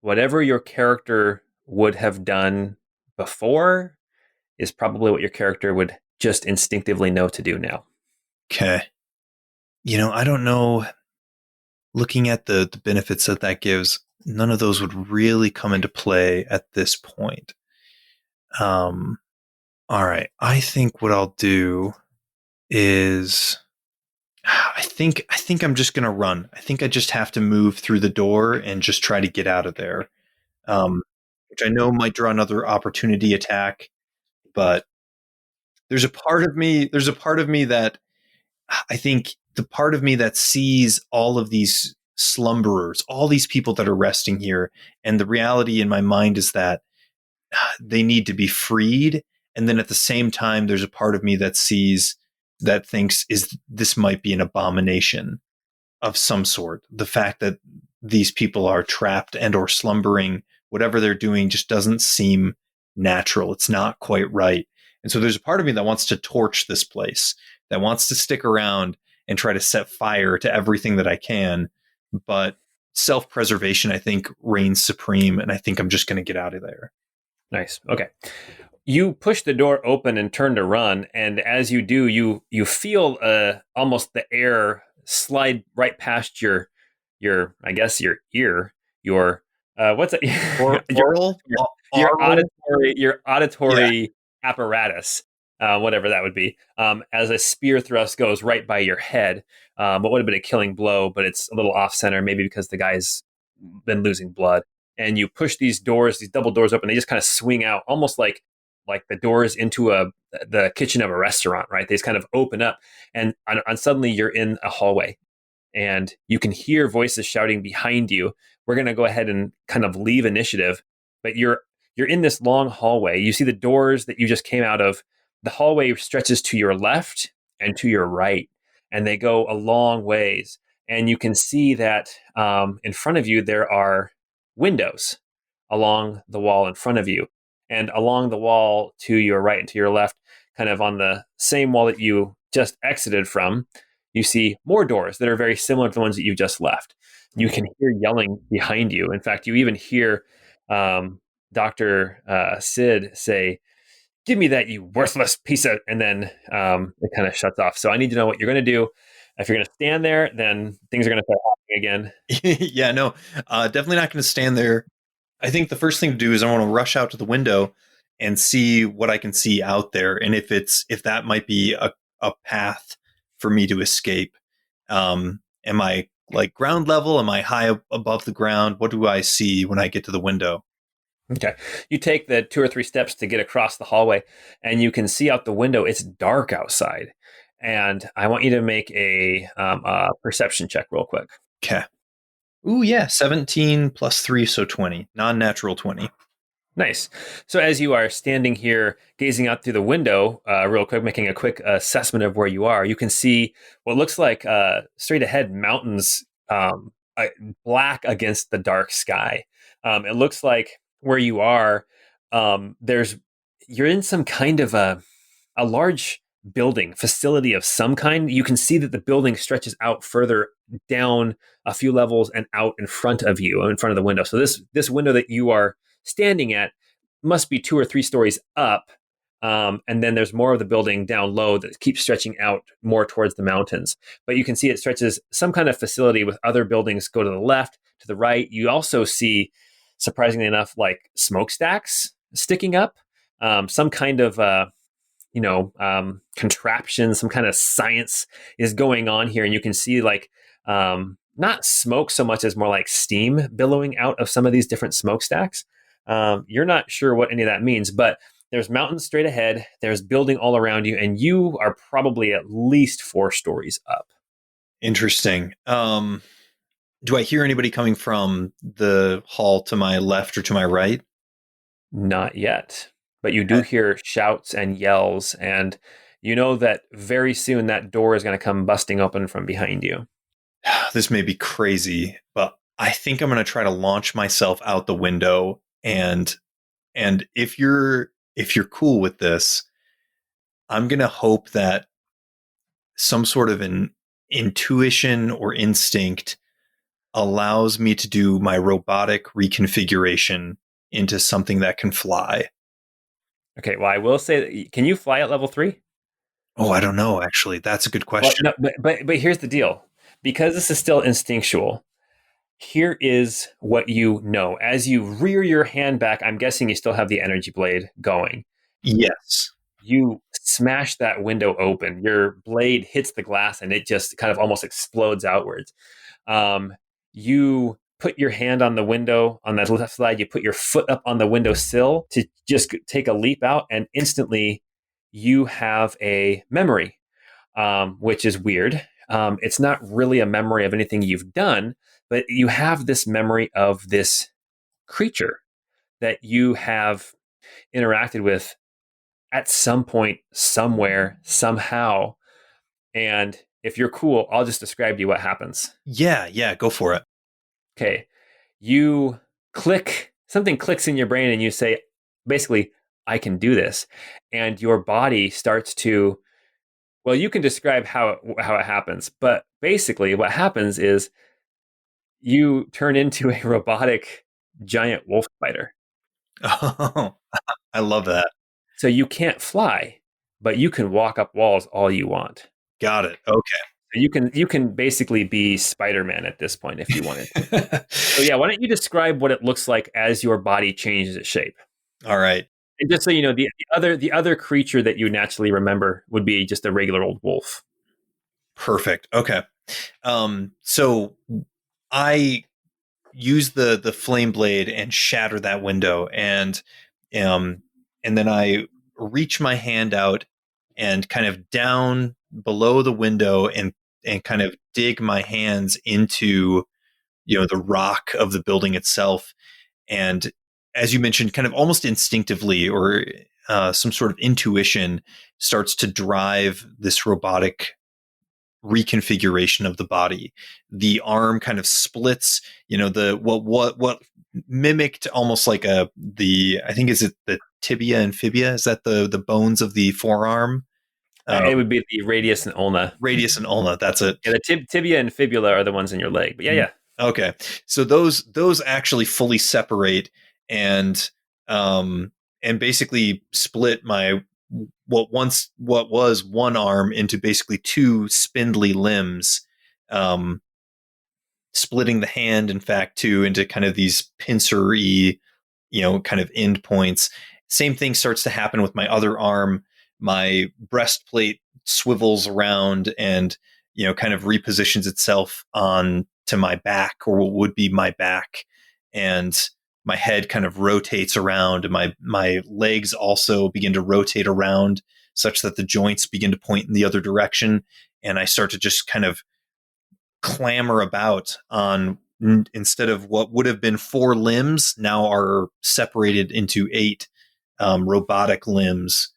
whatever your character would have done before is probably what your character would just instinctively know to do now. Okay. I don't know. Looking at the benefits that gives, none of those would really come into play at this point. All right. I think what I'll do is I think I'm just gonna run. I think I just have to move through the door and just try to get out of there. Um, which I know might draw another opportunity attack, but there's a part of me that I think the part of me that sees all of these slumberers, all these people that are resting here, and the reality in my mind is that they need to be freed. And then at the same time, there's a part of me that thinks is this might be an abomination of some sort. The fact that these people are trapped and or slumbering, whatever they're doing just doesn't seem natural. It's not quite right. And so there's a part of me that wants to torch this place, that wants to stick around and try to set fire to everything that I can. But self-preservation, I think, reigns supreme. And I think I'm just going to get out of there. Nice. Okay. You push the door open and turn to run, and as you do, you feel almost the air slide right past your I guess your ear, your what's it? Or oral, your yeah. auditory apparatus, whatever that would be, as a spear thrust goes right by your head. What would have been a killing blow, but it's a little off center, maybe because the guy's been losing blood. And you push these double doors open. They just kind of swing out, almost like the doors into the kitchen of a restaurant, right? They just kind of open up, and suddenly you're in a hallway, and you can hear voices shouting behind you. We're going to go ahead and kind of leave initiative, but you're in this long hallway. You see the doors that you just came out of. The hallway stretches to your left and to your right, and they go a long ways. And you can see that in front of you there are windows along the wall in front of you, and along the wall to your right and to your left, kind of on the same wall that you just exited from, you see more doors that are very similar to the ones that you just left. You can hear yelling behind you. In fact, you even hear Dr. Sid say, "Give me that, you worthless piece of," and then it kind of shuts off. So I need to know what you're going to do. If you're going to stand there, then things are going to start happening again. Yeah, no, definitely not going to stand there. I think the first thing to do is I want to rush out to the window and see what I can see out there, and if that might be a path for me to escape. Am I like ground level? Am I high above the ground? What do I see when I get to the window? Okay. You take the 2 or 3 steps to get across the hallway, and you can see out the window. It's dark outside. And I want you to make a perception check real quick. Okay. Ooh, yeah. 17 plus 3, so 20. Non-natural 20. Nice. So as you are standing here gazing out through the window, real quick, making a quick assessment of where you are, you can see what looks like straight ahead mountains, black against the dark sky. It looks like where you are, you're in some kind of a large building facility of some kind. You can see that the building stretches out further down a few levels and out in front of you, in front of the window. So this window that you are standing at must be 2 or 3 stories up. And then there's more of the building down low that keeps stretching out more towards the mountains. But you can see it stretches some kind of facility with other buildings go to the left, to the right. You also see, surprisingly enough, like smokestacks sticking up, some kind of contraption, some kind of science is going on here. And you can see like not smoke so much as more like steam billowing out of some of these different smokestacks. You're not sure what any of that means, but there's mountains straight ahead. There's building all around you, and you are probably at least 4 stories up. Interesting. Do I hear anybody coming from the hall to my left or to my right? Not yet, but you do hear shouts and yells, and you know that very soon that door is going to come busting open from behind you. This may be crazy, but I think I'm going to try to launch myself out the window. And if you're cool with this, I'm going to hope that some sort of an intuition or instinct allows me to do my robotic reconfiguration into something that can fly. Okay, well, I will say, can you fly at level 3? Oh, I don't know. Actually, that's a good Well, question. no, but here's the deal. Because this is still instinctual, here is what you know. As you rear your hand back, I'm guessing you still have the energy blade going. Yes. You smash that window open. Your blade hits the glass and it just kind of almost explodes outwards. You put your hand on the window on that left side. You put your foot up on the window sill to just take a leap out, and instantly you have a memory, which is weird. It's not really a memory of anything you've done, but you have this memory of this creature that you have interacted with at some point, somewhere, somehow. And if you're cool, I'll just describe to you what happens. Yeah, yeah, go for it. Okay. You something clicks in your brain and you say, basically, I can do this. And your body starts to, well, you can describe how it happens, but basically what happens is you turn into a robotic giant wolf spider. Oh, I love that. So you can't fly, but you can walk up walls all you want. Got it. Okay. So you can basically be Spider-Man at this point if you wanted to. So yeah, why don't you describe what it looks like as your body changes its shape? All right. And just so you know, the other creature that you naturally remember would be just a regular old wolf. Perfect. Okay. So I use the flame blade and shatter that window, um and then I reach my hand out and kind of down below the window and kind of dig my hands into the rock of the building itself. And as you mentioned, kind of almost instinctively, or some sort of intuition starts to drive this robotic reconfiguration of the body. The arm kind of splits, the what mimicked almost like the I think, is it the tibia and fibia? Is that the bones of the forearm? It Um, would be the radius and ulna. Radius and ulna. That's it. Yeah, the tibia and fibula are the ones in your leg. But yeah, yeah. Okay. So those actually fully separate and basically split my what was one arm into basically two spindly limbs, um, splitting the hand, in fact, too, into kind of these pincer-y, kind of end points. Same thing starts to happen with my other arm. My breastplate swivels around and, kind of repositions itself on to my back, or what would be my back. And my head kind of rotates around, and my legs also begin to rotate around such that the joints begin to point in the other direction. And I start to just kind of clamber about on, instead of what would have been four limbs, now are separated into eight robotic limbs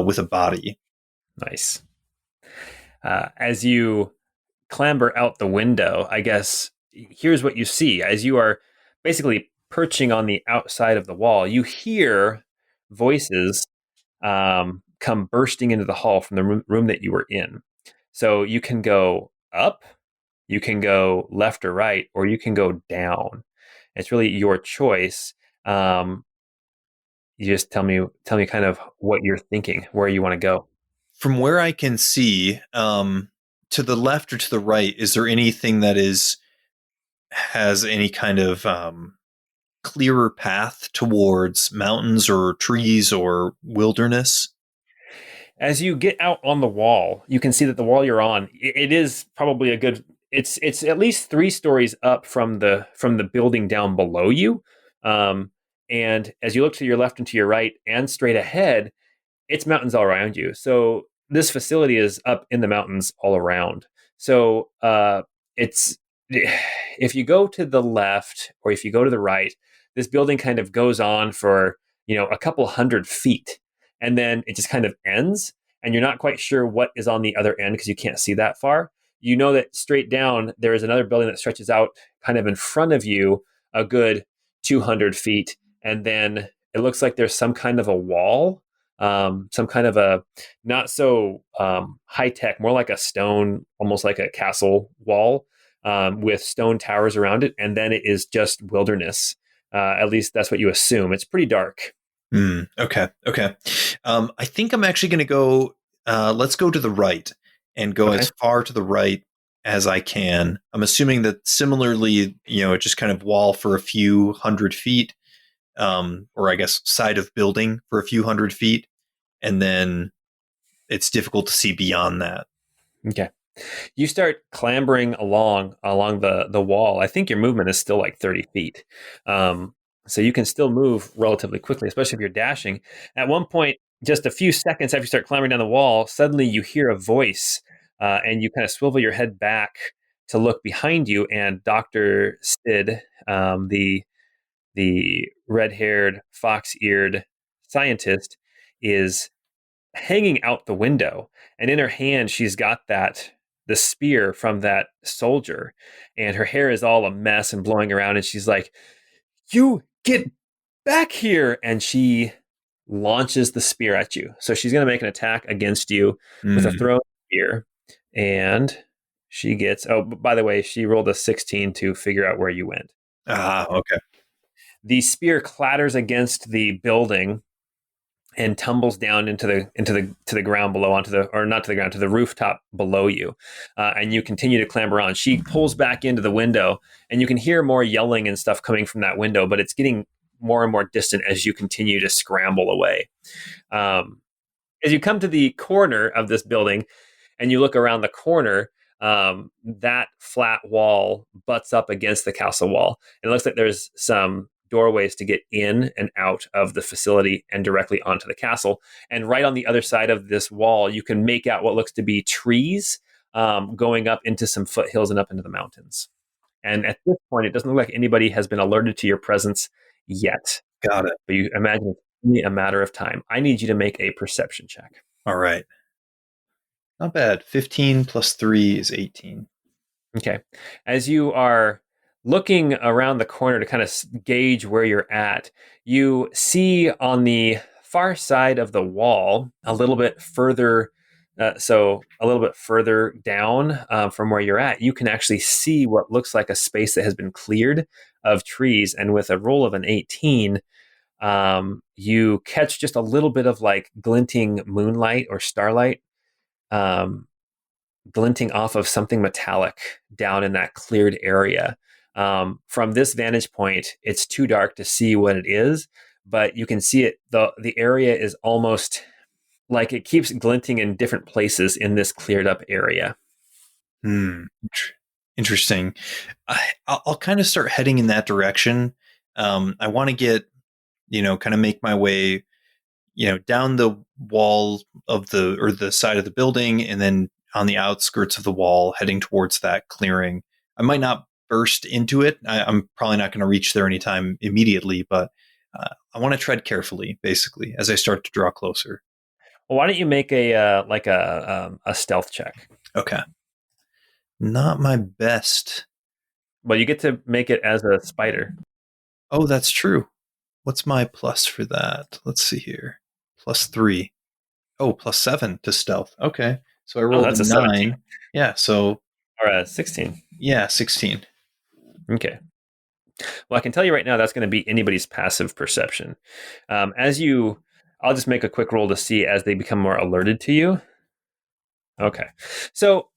with a body. Nice. As you clamber out the window, I guess here's what you see. As you are basically perching on the outside of the wall, you hear voices come bursting into the hall from the room that you were in. So you can go up, you can go left or right, or you can go down. It's really your choice. You just tell me kind of what you're thinking, where you want to go. From where I can see, to the left or to the right, is there anything that has any kind of clearer path towards mountains or trees or wilderness? As you get out on the wall, you can see that the wall you're on, it is probably it's at least 3 stories up from the building down below you. Um, and as you look to your left and to your right and straight ahead, it's mountains all around you. So this facility is up in the mountains all around. So it's if you go to the left or if you go to the right, this building kind of goes on for a couple 100 feet, and then it just kind of ends, and you're not quite sure what is on the other end because you can't see that far. You know that straight down there is another building that stretches out kind of in front of you a good 200 feet, and then it looks like there's some kind of a wall, some kind of a not so high tech, more like a stone, almost like a castle wall, with stone towers around it, and then it is just wilderness. At least that's what you assume. It's pretty dark. Okay. Okay. I think I'm actually going to go. Let's go to the right and go Okay. as far to the right as I can. I'm assuming that similarly, just kind of wall for a few hundred feet, or I guess side of building for a few hundred feet, and then it's difficult to see beyond that. Okay. You start clambering along the wall. I think your movement is still like 30 feet. So you can still move relatively quickly, especially if you're dashing. At one point, just a few seconds after you start clambering down the wall, suddenly you hear a voice, and you kind of swivel your head back to look behind you, and Dr. Sid, the red-haired, fox-eared scientist, is hanging out the window, and in her hand she's got the spear from that soldier, and her hair is all a mess and blowing around, and she's like, "You get back here!" And she launches the spear at you. So she's going to make an attack against you with a Mm. thrown spear, and she gets, oh, by the way, she rolled a 16 to figure out where you went. Okay. The spear clatters against the building and tumbles down into the ground below, onto the, or not to the ground, to the rooftop below you, and you continue to clamber on. She pulls back into the window, and you can hear more yelling and stuff coming from that window, but it's getting more and more distant as you continue to scramble away. As you come to the corner of this building and you look around the corner, that flat wall butts up against the castle wall. It looks like there's some doorways to get in and out of the facility and directly onto the castle. And right on the other side of this wall, you can make out what looks to be trees, going up into some foothills and up into the mountains. And at this point, it doesn't look like anybody has been alerted to your presence yet. Got it. But you imagine it's only a matter of time. I need you to make a perception check. All right. Not bad. 15 plus 3 is 18. Okay. As you are looking around the corner to kind of gauge where you're at, you see on the far side of the wall, a little bit further, so a little bit further down, from where you're at, you can actually see what looks like a space that has been cleared of trees. And with a roll of an 18, you catch just a little bit of like glinting moonlight or starlight, um, glinting off of something metallic down in that cleared area. From this vantage point, it's too dark to see what it is, but you can see it. The area is almost like it keeps glinting in different places in this cleared up area. Interesting. I'll kind of start heading in that direction. I want to get, kind of make my way, down the wall of the side of the building, and then on the outskirts of the wall, heading towards that clearing. I might not burst into it. I'm probably not going to reach there anytime immediately, but I want to tread carefully, basically, as I start to draw closer. Well, why don't you make a stealth check? Okay. Not my best. Well, you get to make it as a spider. Oh, that's true. What's my plus for that? Let's see here. +3. Oh, +7 to stealth. Okay. So I rolled that's a a 17. 9. Yeah. So, Or a 16. yeah, 16. Okay. Well, I can tell you right now that's going to be anybody's passive perception. I'll just make a quick roll to see as they become more alerted to you. Okay. So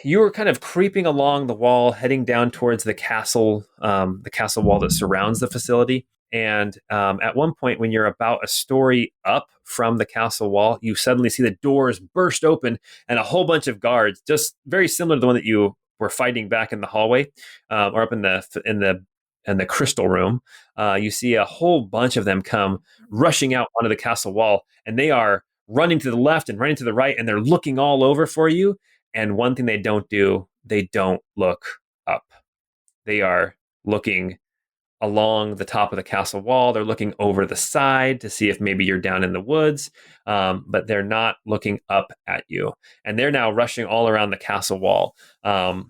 you were kind of creeping along the wall, heading down towards the castle wall that surrounds the facility. And at one point, when you're about a story up from the castle wall, you suddenly see the doors burst open and a whole bunch of guards, just very similar to the one that you were fighting back in the hallway, or up in the crystal room. You see a whole bunch of them come rushing out onto the castle wall, and they are running to the left and running to the right, and they're looking all over for you. And one thing they don't do, they don't look up. They are looking along the top of the castle wall. They're looking over the side to see if maybe you're down in the woods, but they're not looking up at you. And they're now rushing all around the castle wall. And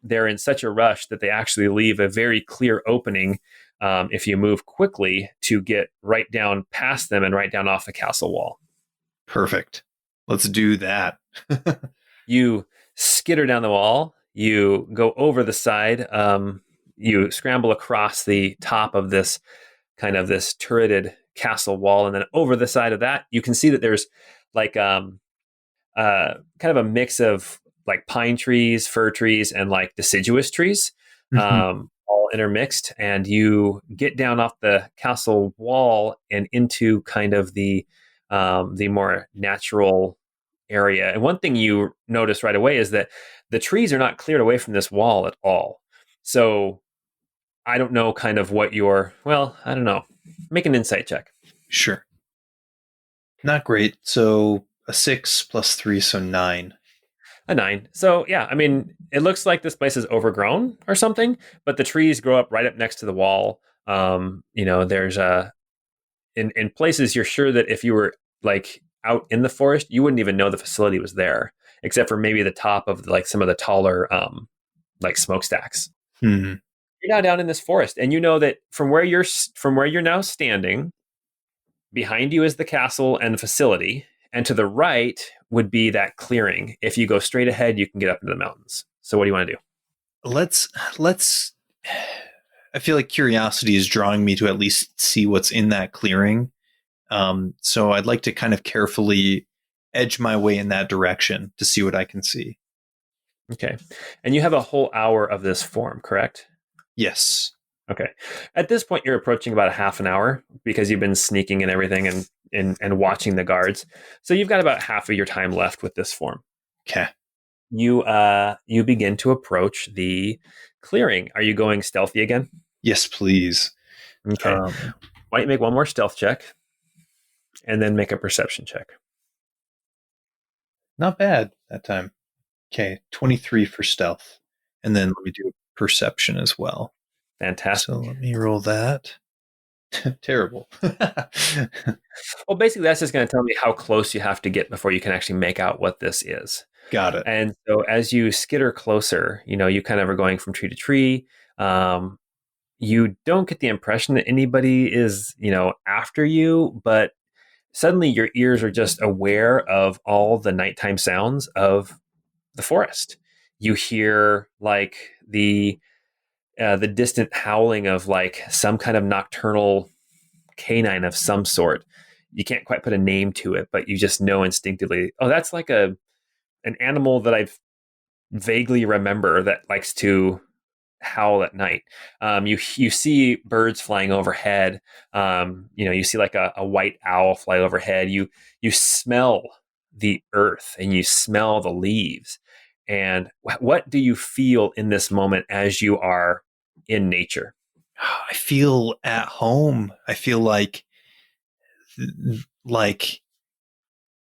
they're in such a rush that they actually leave a very clear opening, if you move quickly, to get right down past them and right down off the castle wall. Perfect. Let's do that. You skitter down the wall. You go over the side. You scramble across the top of this turreted castle wall, and then over the side of that, you can see that there's like kind of a mix of like pine trees, fir trees, and like deciduous trees, Mhm. all intermixed. And you get down off the castle wall and into kind of the more natural area. And one thing you notice right away is that the trees are not cleared away from this wall at all. So I don't know kind of what your, well, I don't know. Make an insight check. Sure. Not great. So a 6 plus 3, so 9. A 9. So yeah, I mean, it looks like this place is overgrown or something, but the trees grow up right up next to the wall. There's in places you're sure that if you were like out in the forest, you wouldn't even know the facility was there, except for maybe the top of like some of the taller like smokestacks. Hmm. You're now down in this forest, and you know that from where you're now standing, behind you is the castle and the facility, and to the right would be that clearing. If you go straight ahead, you can get up into the mountains. So what do you want to do? Let's I feel like curiosity is drawing me to at least see what's in that clearing. So I'd like to kind of carefully edge my way in that direction to see what I can see. Okay. And you have a whole hour of this form, correct? Yes. Okay. At this point, you're approaching about a half an hour because you've been sneaking and everything and watching the guards. So you've got about half of your time left with this form. Okay. You begin to approach the clearing. Are you going stealthy again? Yes, please. Okay. Why don't you make one more stealth check and then make a perception check? Not bad that time. Okay, 23 for stealth. And then let me do perception as well. Fantastic. So let me roll that. Terrible. Well, basically, that's just going to tell me how close you have to get before you can actually make out what this is. Got it. And so as you skitter closer, you kind of are going from tree to tree. You don't get the impression that anybody is, after you, but suddenly your ears are just aware of all the nighttime sounds of the forest. You hear like the distant howling of like some kind of nocturnal canine of some sort. You can't quite put a name to it, but you just know instinctively, oh, that's like an animal that I've vaguely remember that likes to howl at night. You see birds flying overhead. You see like a white owl fly overhead. You smell the earth and you smell the leaves. And what do you feel in this moment as you are in nature? I feel at home. I feel like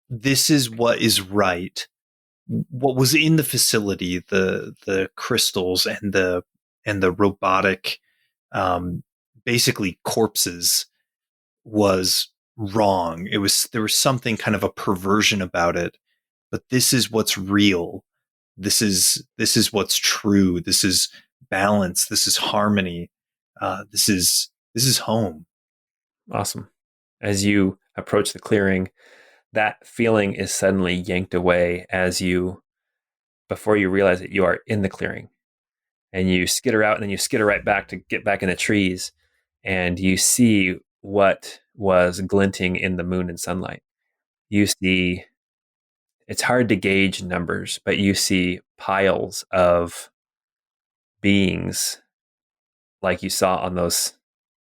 this is what is right. What was in the facility, the crystals and the robotic, um, basically corpses, was wrong. There was something kind of a perversion about it. But this is what's real. This is what's true. This is balance. This is harmony. This is home. Awesome. As you approach the clearing, that feeling is suddenly yanked away before you realize that you are in the clearing. And you skitter out and then you skitter right back to get back in the trees. And you see what was glinting in the moon and sunlight. You see, it's hard to gauge numbers, but you see piles of beings like you saw on those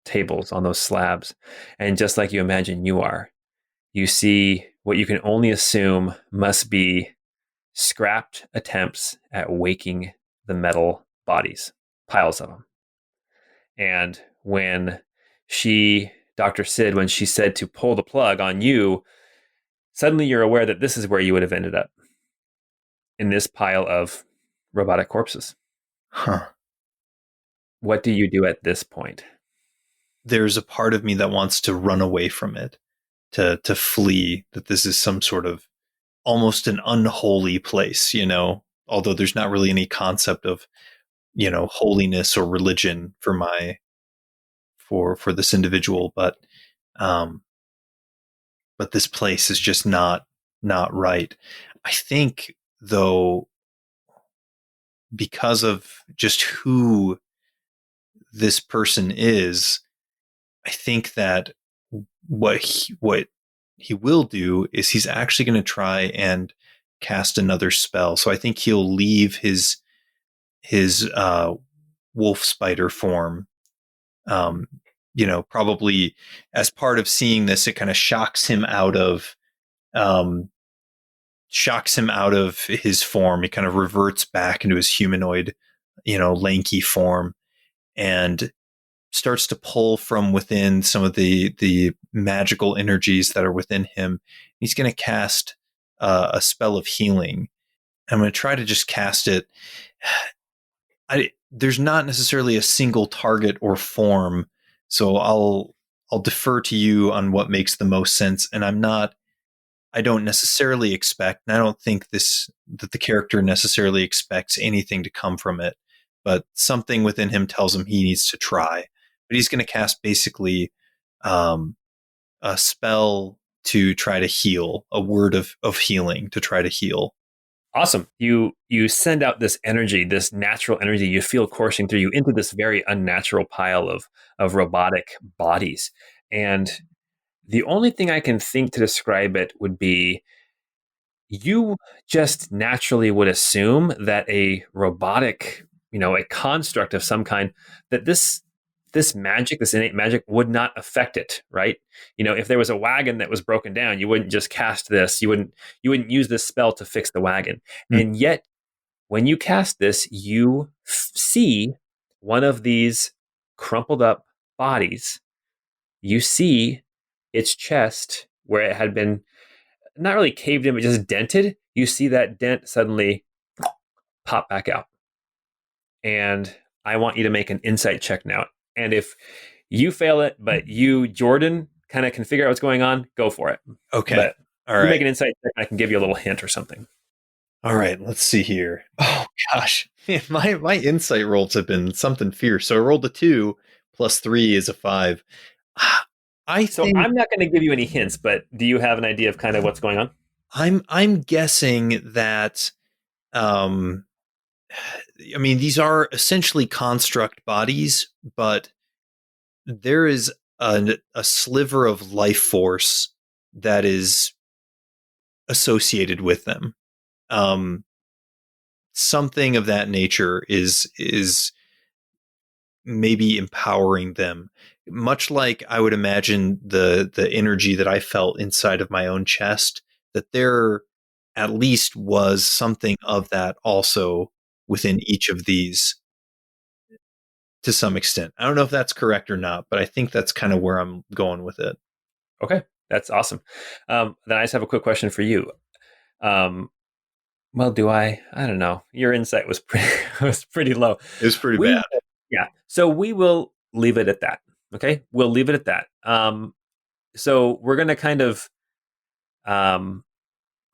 tables, on those slabs. And just like you imagine you are, you see what you can only assume must be scrapped attempts at waking the metal bodies, piles of them. And when Dr. Sid, when she said to pull the plug on you, suddenly you're aware that this is where you would have ended up, in this pile of robotic corpses. Huh. What do you do at this point? There's a part of me that wants to run away from it, to flee, that this is some sort of almost an unholy place, although there's not really any concept of, holiness or religion for this individual, but this place is just not right. I think, though, because of just who this person is, I think that what he will do is he's actually going to try and cast another spell. So I think he'll leave his wolf spider form. Um, probably as part of seeing this, it kind of um, shocks him out of his form. He kind of reverts back into his humanoid, lanky form, and starts to pull from within some of the magical energies that are within him. He's going to cast a spell of healing. I'm going to try to just cast it. There's not necessarily a single target or form, so I'll defer to you on what makes the most sense. And I don't necessarily expect, and I don't think that the character necessarily expects anything to come from it, but something within him tells him he needs to try. But he's going to cast basically um, a spell to try to heal, a word of healing to try to heal. Awesome. You send out this energy, this natural energy you feel coursing through you into this very unnatural pile of robotic bodies. And the only thing I can think to describe it would be you just naturally would assume that a robotic, a construct of some kind, that this magic, this innate magic would not affect it, right? If there was a wagon that was broken down, you wouldn't just cast this, you wouldn't use this spell to fix the wagon. Hmm. And yet when you cast this, you see one of these crumpled up bodies. You see its chest where it had been not really caved in, but just dented. You see that dent suddenly pop back out. And I want you to make an insight check now. And if you fail it, but you, Jordan, kind of can figure out what's going on, go for it. Okay. But All you right. make an insight check, I can give you a little hint or something. All right. Let's see here. Oh gosh, man, my insight rolls have been something fierce. So I rolled a 2 plus 3 is a 5. So think I'm not going to give you any hints, but do you have an idea of kind of what's going on? I'm guessing that um I mean these are essentially construct bodies, but there is a sliver of life force that is associated with them. Um Something of that nature is maybe empowering them, much like I would imagine the energy that I felt inside of my own chest, that there at least was something of that also within each of these to some extent. I don't know if that's correct or not, but I think that's kind of where I'm going with it. Okay, that's awesome. Then I just have a quick question for you. Um, well, do I? I don't know. Your insight was pretty was pretty low. It was pretty We bad. Yeah. So we will leave it at that. Okay, we'll leave it at that. So we're going to kind of um,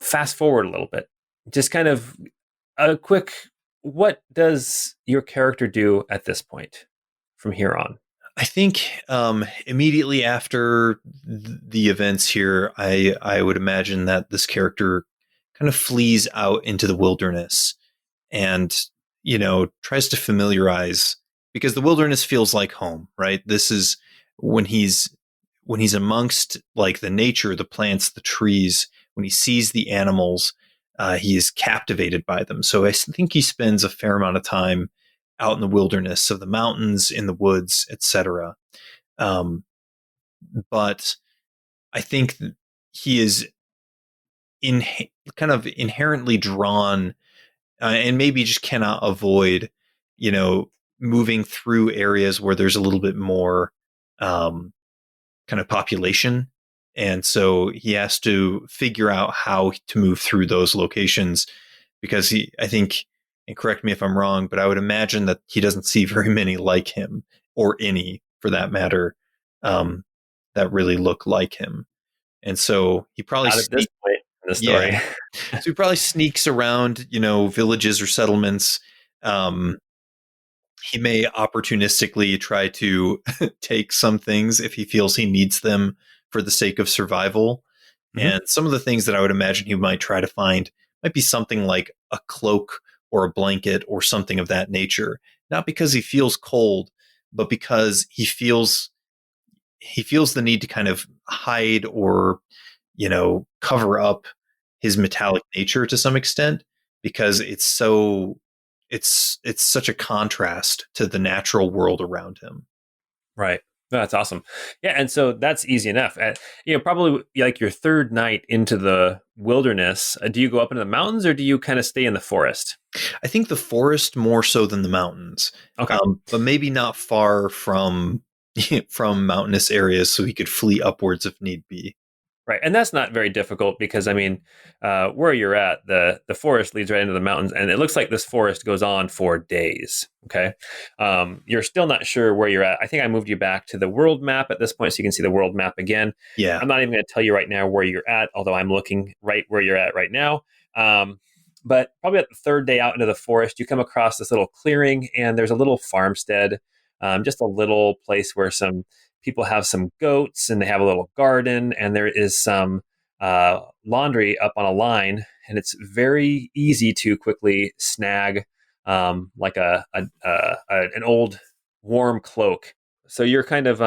fast forward a little bit. Just kind of a quick. What does your character do at this point from here on? I think immediately after the events here, I would imagine that this character kind of flees out into the wilderness and tries to familiarize, because the wilderness feels like home, right? This is when he's amongst like the nature, the plants, the trees. When he sees the animals, he is captivated by them. So I think he spends a fair amount of time out in the wilderness of the mountains, in the woods, etc. Um, but I think he is in kind of inherently drawn, and maybe just cannot avoid, moving through areas where there's a little bit more um, kind of population. And so he has to figure out how to move through those locations, because I think, and correct me if I'm wrong, but I would imagine that he doesn't see very many like him, or any for that matter, um, that really look like him. And so he probably Not at this point in the story. yeah. So he probably sneaks around, villages or settlements. Um, he may opportunistically try to take some things if he feels he needs them for the sake of survival. Mm-hmm. And some of the things that I would imagine he might try to find might be something like a cloak or a blanket or something of that nature. Not because he feels cold, but because he feels he feels the need to kind of hide or, cover up his metallic nature to some extent, because it's such a contrast to the natural world around him. Right. No, that's awesome. Yeah, and so that's easy enough. Probably like your third night into the wilderness, do you go up into the mountains or do you kind of stay in the forest? I think the forest more so than the mountains, Okay. but maybe not far from from mountainous areas, so he could flee upwards if need be. Right, and that's not very difficult because I mean, where you're at, the forest leads right into the mountains, and it looks like this forest goes on for days. Okay, you're still not sure where you're at. I think I moved you back to the world map at this point, so you can see the world map again. Yeah. I'm not even going to tell you right now where you're at, although I'm looking right where you're at right now. But probably at the third day out into the forest, you come across this little clearing, and there's a little farmstead, just a little place where some people have some goats and they have a little garden, and there is some laundry up on a line, and it's very easy to quickly snag like an old warm cloak. So you're kind of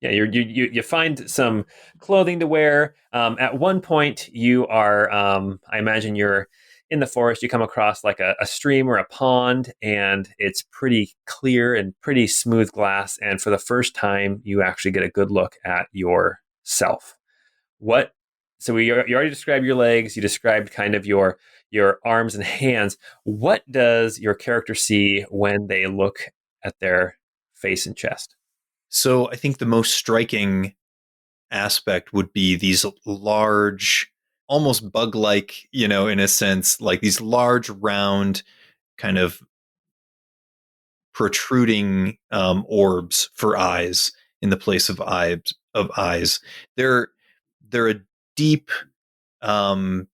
yeah, you find some clothing to wear. At one point, you are I imagine you're in the forest. You come across like a stream or a pond, and it's pretty clear and pretty smooth glass. And for the first time, you actually get a good look at yourself. What? So you already described your legs. You described kind of your arms and hands. What does your character see when they look at their face and chest? So I think the most striking aspect would be these large, almost bug-like, in a sense, like these large, round, kind of protruding orbs for eyes in the place of eyes. They're a deep, kind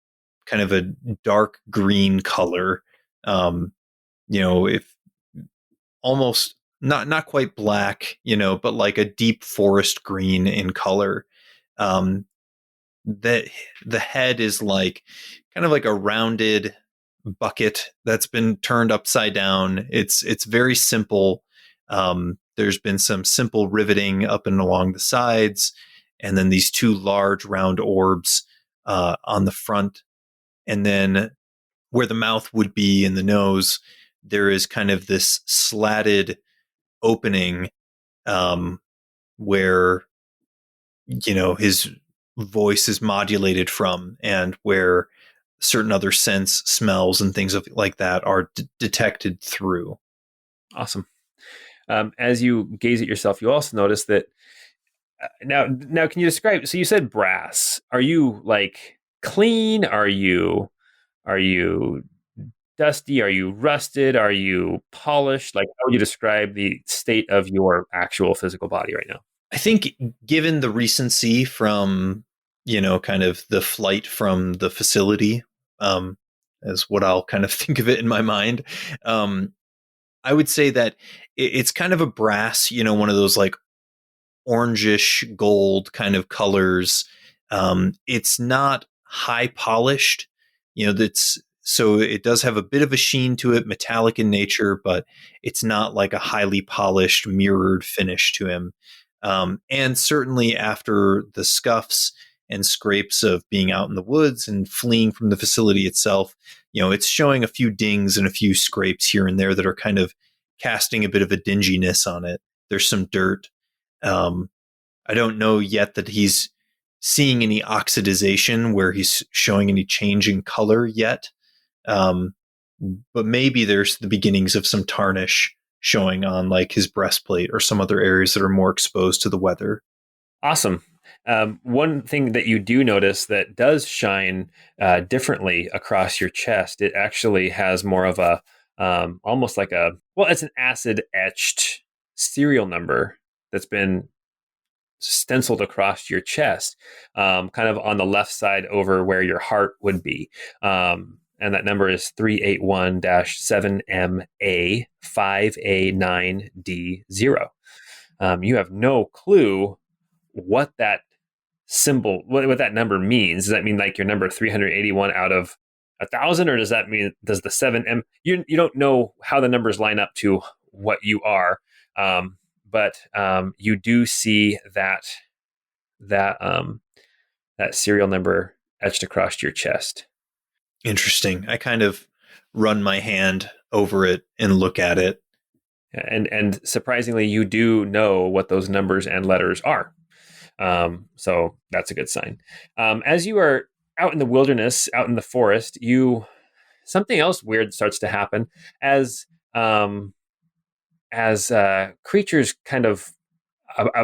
of a dark green color. If almost not quite black, but like a deep forest green in color. That the head is like kind of like a rounded bucket that's been turned upside down. It's very simple. There's been some simple riveting up and along the sides, and then these two large round orbs on the front, and then where the mouth would be and the nose, there is kind of this slatted opening where his voice is modulated from, and where certain other scents, smells, and things like that are detected through. Awesome. As you gaze at yourself, you also notice that now can you describe? So you said brass. Are you like clean? Are you dusty? Are you rusted? Are you polished? Like, how would you describe the state of your actual physical body right now? I think, given the recency from, kind of the flight from the facility, as what I'll kind of think of it in my mind, I would say that it's kind of a brass, one of those like orangish gold kind of colors. It's not high polished, that's so it does have a bit of a sheen to it, metallic in nature, but it's not like a highly polished, mirrored finish to him. And certainly after the scuffs and scrapes of being out in the woods and fleeing from the facility itself, it's showing a few dings and a few scrapes here and there that are kind of casting a bit of a dinginess on it. There's some dirt. I don't know yet that he's seeing any oxidization where he's showing any change in color yet. But maybe there's the beginnings of some tarnish showing on like his breastplate or some other areas that are more exposed to the weather. Awesome. One thing that you do notice that does shine differently across your chest, it actually has more of a almost like it's an acid etched serial number that's been stenciled across your chest, kind of on the left side over where your heart would be. And that number is 381-7MA5A9D0. You have no clue what that symbol, what that number means. Does that mean like your number 381 out of 1,000, or does that mean does the 7M? You don't know how the numbers line up to what you are, but but you do see that serial number etched across your chest. Interesting. I kind of run my hand over it and look at it. And surprisingly, you do know what those numbers and letters are. So that's a good sign. As you are out in the wilderness, out in the forest, something else weird starts to happen as creatures kind of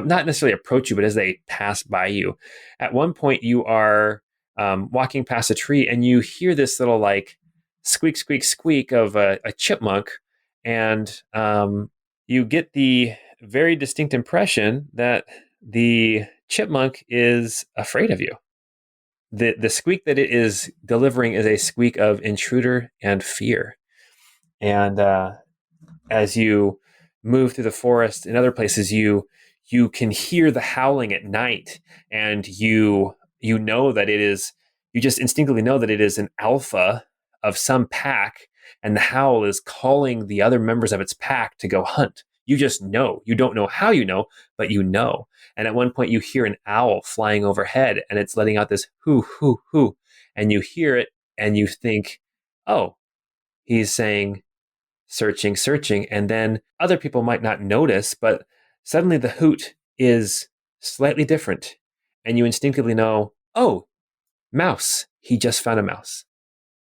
not necessarily approach you, but as they pass by you. At one point, you are walking past a tree, and you hear this little like squeak, squeak, squeak of a chipmunk, and you get the very distinct impression that the chipmunk is afraid of you. The squeak that it is delivering is a squeak of intruder and fear. And as you move through the forest and other places, you can hear the howling at night, and you know that it is, you just instinctively know that it is an alpha of some pack, and the howl is calling the other members of its pack to go hunt. You just know. You don't know how you know, but you know. And at one point you hear an owl flying overhead, and it's letting out this hoo, hoo, hoo. And you hear it and you think, oh, he's saying searching, searching. And then other people might not notice, but suddenly the hoot is slightly different. And you instinctively know, oh, mouse. He just found a mouse.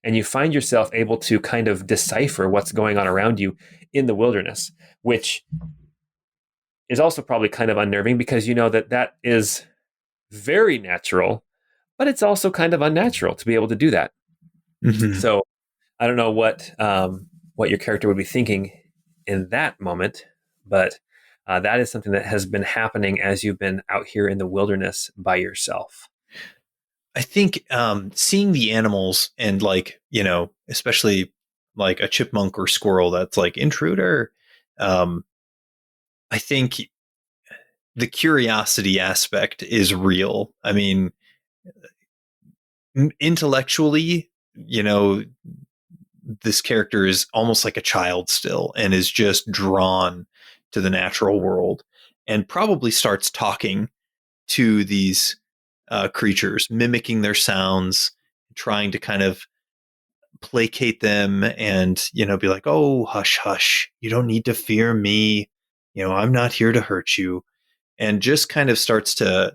And you find yourself able to kind of decipher what's going on around you in the wilderness, which is also probably kind of unnerving, because you know that is very natural, but it's also kind of unnatural to be able to do that. Mm-hmm. So I don't know what your character would be thinking in that moment, but that is something that has been happening as you've been out here in the wilderness by yourself. I think seeing the animals and, like, you know, especially like a chipmunk or squirrel that's like intruder, I think the curiosity aspect is real. I mean, intellectually, you know, this character is almost like a child still and is just drawn to the natural world, and probably starts talking to these creatures, mimicking their sounds, trying to kind of placate them and, you know, be like, oh, hush, hush. You don't need to fear me. You know, I'm not here to hurt you. And just kind of starts to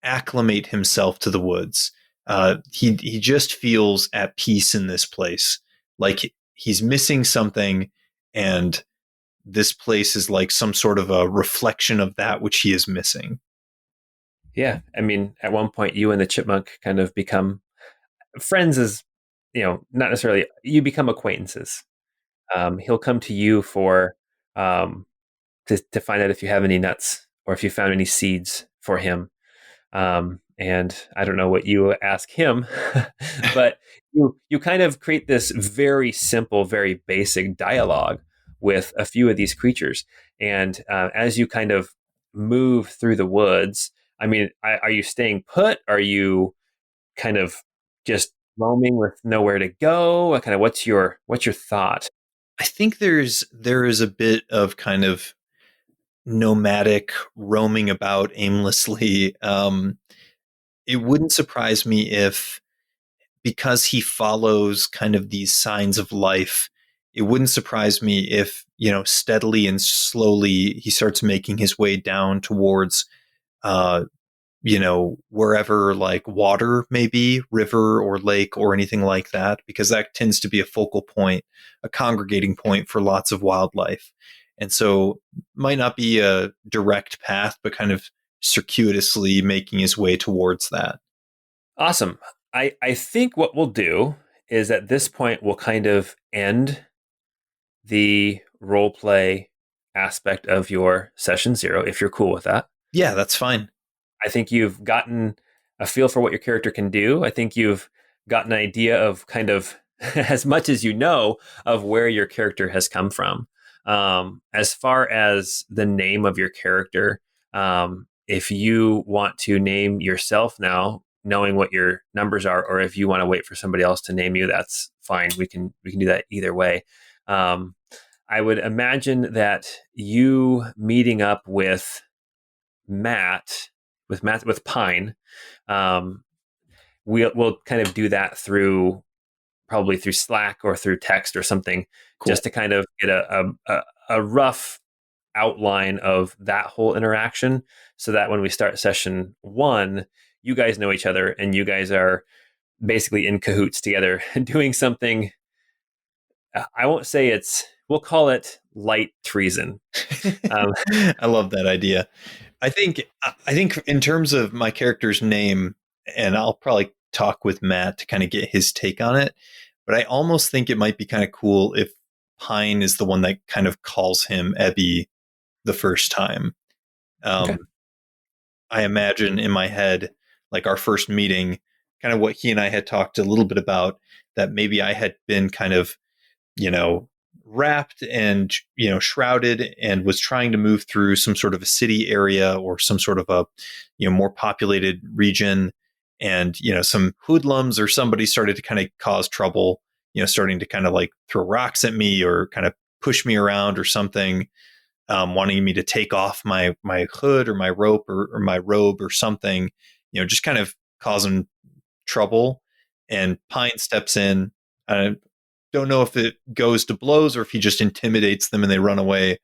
acclimate himself to the woods. He just feels at peace in this place. Like he's missing something, and this place is like some sort of a reflection of that which he is missing. Yeah. I mean, at one point, you and the chipmunk kind of become friends, as, you know, not necessarily, you become acquaintances. He'll come to you for to find out if you have any nuts or if you found any seeds for him. And I don't know what you ask him, but you kind of create this very simple, very basic dialogue with a few of these creatures. And as you kind of move through the woods, I mean, are you staying put? Are you kind of just roaming with nowhere to go? Kind of what's your thought? I think there is a bit of kind of nomadic roaming about aimlessly. It wouldn't surprise me if, because he follows kind of these signs of life, it wouldn't surprise me if, you know, steadily and slowly he starts making his way down towards, you know, wherever like water, maybe river or lake or anything like that, because that tends to be a focal point, a congregating point for lots of wildlife. And so might not be a direct path, but kind of circuitously making his way towards that. Awesome. I think what we'll do is at this point, we'll kind of end the role play aspect of your session 0, if you're cool with that. Yeah, that's fine. I think you've gotten a feel for what your character can do. I think you've gotten an idea of kind of as much as you know of where your character has come from. As far as the name of your character, if you want to name yourself now, knowing what your numbers are, or if you want to wait for somebody else to name you, that's fine. We can do that either way. I would imagine that you meeting up with Matt, with Pine, um, we'll kind of do that through probably through Slack or through text or something, Cool. just to kind of get a rough outline of that whole interaction, so that when we start session one, you guys know each other and you guys are basically in cahoots together doing something. I won't say we'll call it light treason. Um, I love that idea. I think in terms of my character's name, and I'll probably talk with Matt to kind of get his take on it, but I almost think it might be kind of cool if Pine is the one that kind of calls him Ebby the first time. okay. Um, I imagine in my head, like our first meeting, kind of what he and I had talked a little bit about, that maybe I had been kind of, you know, wrapped and, shrouded and was trying to move through some sort of a city area or some sort of a, more populated region. And, some hoodlums or somebody started to kind of cause trouble, starting to kind of like throw rocks at me or kind of push me around or something, wanting me to take off my hood or my rope or my robe or something, just kind of causing trouble. And Pine steps in. I don't know if it goes to blows or if he just intimidates them and they run away.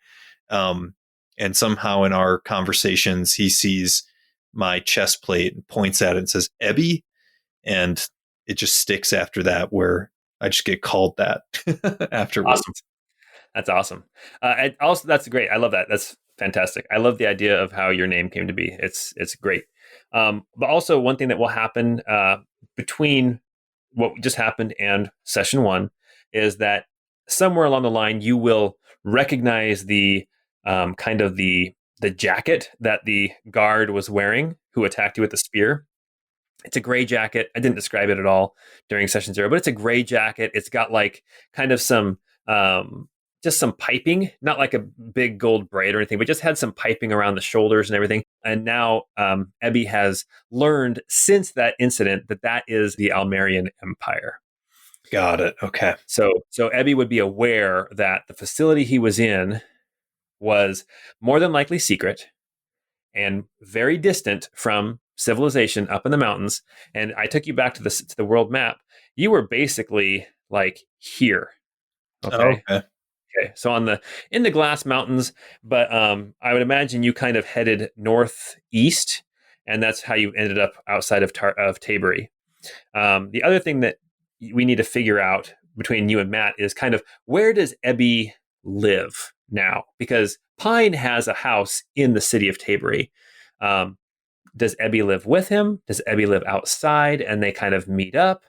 And somehow in our conversations, he sees my chest plate and points at it and says, Ebby. And it just sticks after that, where I just get called that afterwards. Awesome. That's awesome. And also, that's great. I love that. That's fantastic. I love the idea of how your name came to be. It's great. But also, one thing that will happen between what just happened and session one is that somewhere along the line you will recognize the kind of the jacket that the guard was wearing who attacked you with the spear. It's a gray jacket. I didn't describe it at all during session zero, but it's a gray jacket. It's got like kind of some just some piping, not like a big gold braid or anything, but just had some piping around the shoulders and everything. And now Ebby has learned since that incident that that is the Almerian Empire. Got it. Okay. So Ebby would be aware that the facility he was in was more than likely secret and very distant from civilization up in the mountains. And I took you back to the world map. You were basically like here. Okay. Okay. Okay. So in the glass mountains, but I would imagine you kind of headed northeast, and that's how you ended up outside of Tabury. The other thing that we need to figure out between you and Matt is kind of where does Ebby live now? Because Pine has a house in the city of Tabury. Does Ebby live with him? Does Ebby live outside and they kind of meet up?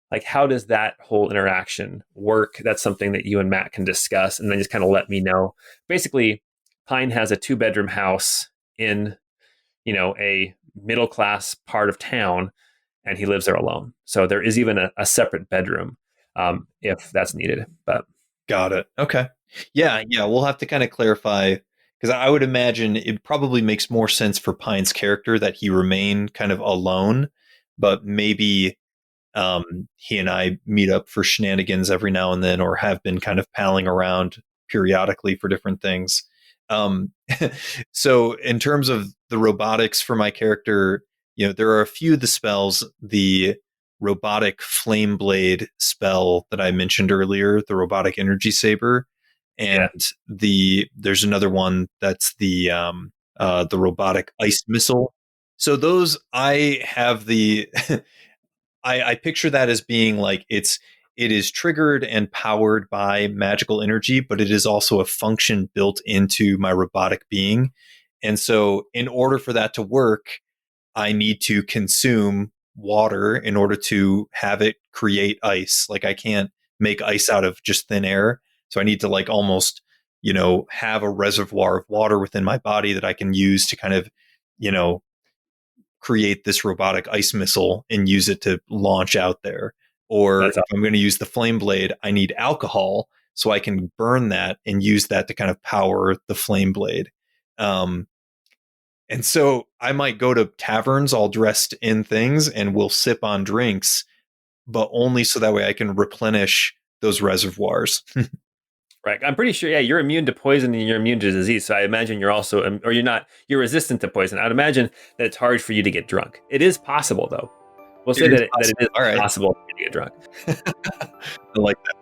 Like, how does that whole interaction work? That's something that you and Matt can discuss, and then just kind of let me know. Basically, Pine has a 2-bedroom house in, a middle class part of town, and he lives there alone. So there is even a separate bedroom if that's needed. But Got it. Okay. Yeah. Yeah. We'll have to kind of clarify, because I would imagine it probably makes more sense for Pine's character that he remain kind of alone, but maybe he and I meet up for shenanigans every now and then, or have been kind of palling around periodically for different things. Um, so in terms of the robotics for my character, there are a few of the spells, the robotic flame blade spell that I mentioned earlier, the robotic energy saber, and yeah, there's another one that's the robotic ice missile. So those I have the I picture that as being like it is triggered and powered by magical energy, but it is also a function built into my robotic being. And so in order for that to work, I need to consume water in order to have it create ice. Like I can't make ice out of just thin air. So I need to like almost, have a reservoir of water within my body that I can use to kind of, you know, create this robotic ice missile and use it to launch out there. Or that's if I'm going to use the flame blade, I need alcohol so I can burn that and use that to kind of power the flame blade. Um, and so I might go to taverns all dressed in things and we'll sip on drinks, but only so that way I can replenish those reservoirs. Right. I'm pretty sure, yeah, you're immune to poison and you're immune to disease. So I imagine you're also, or you're not, you're resistant to poison. I'd imagine that it's hard for you to get drunk. It is possible, though. We'll say It is that it is possible. All right. possible for you to get drunk. I like that.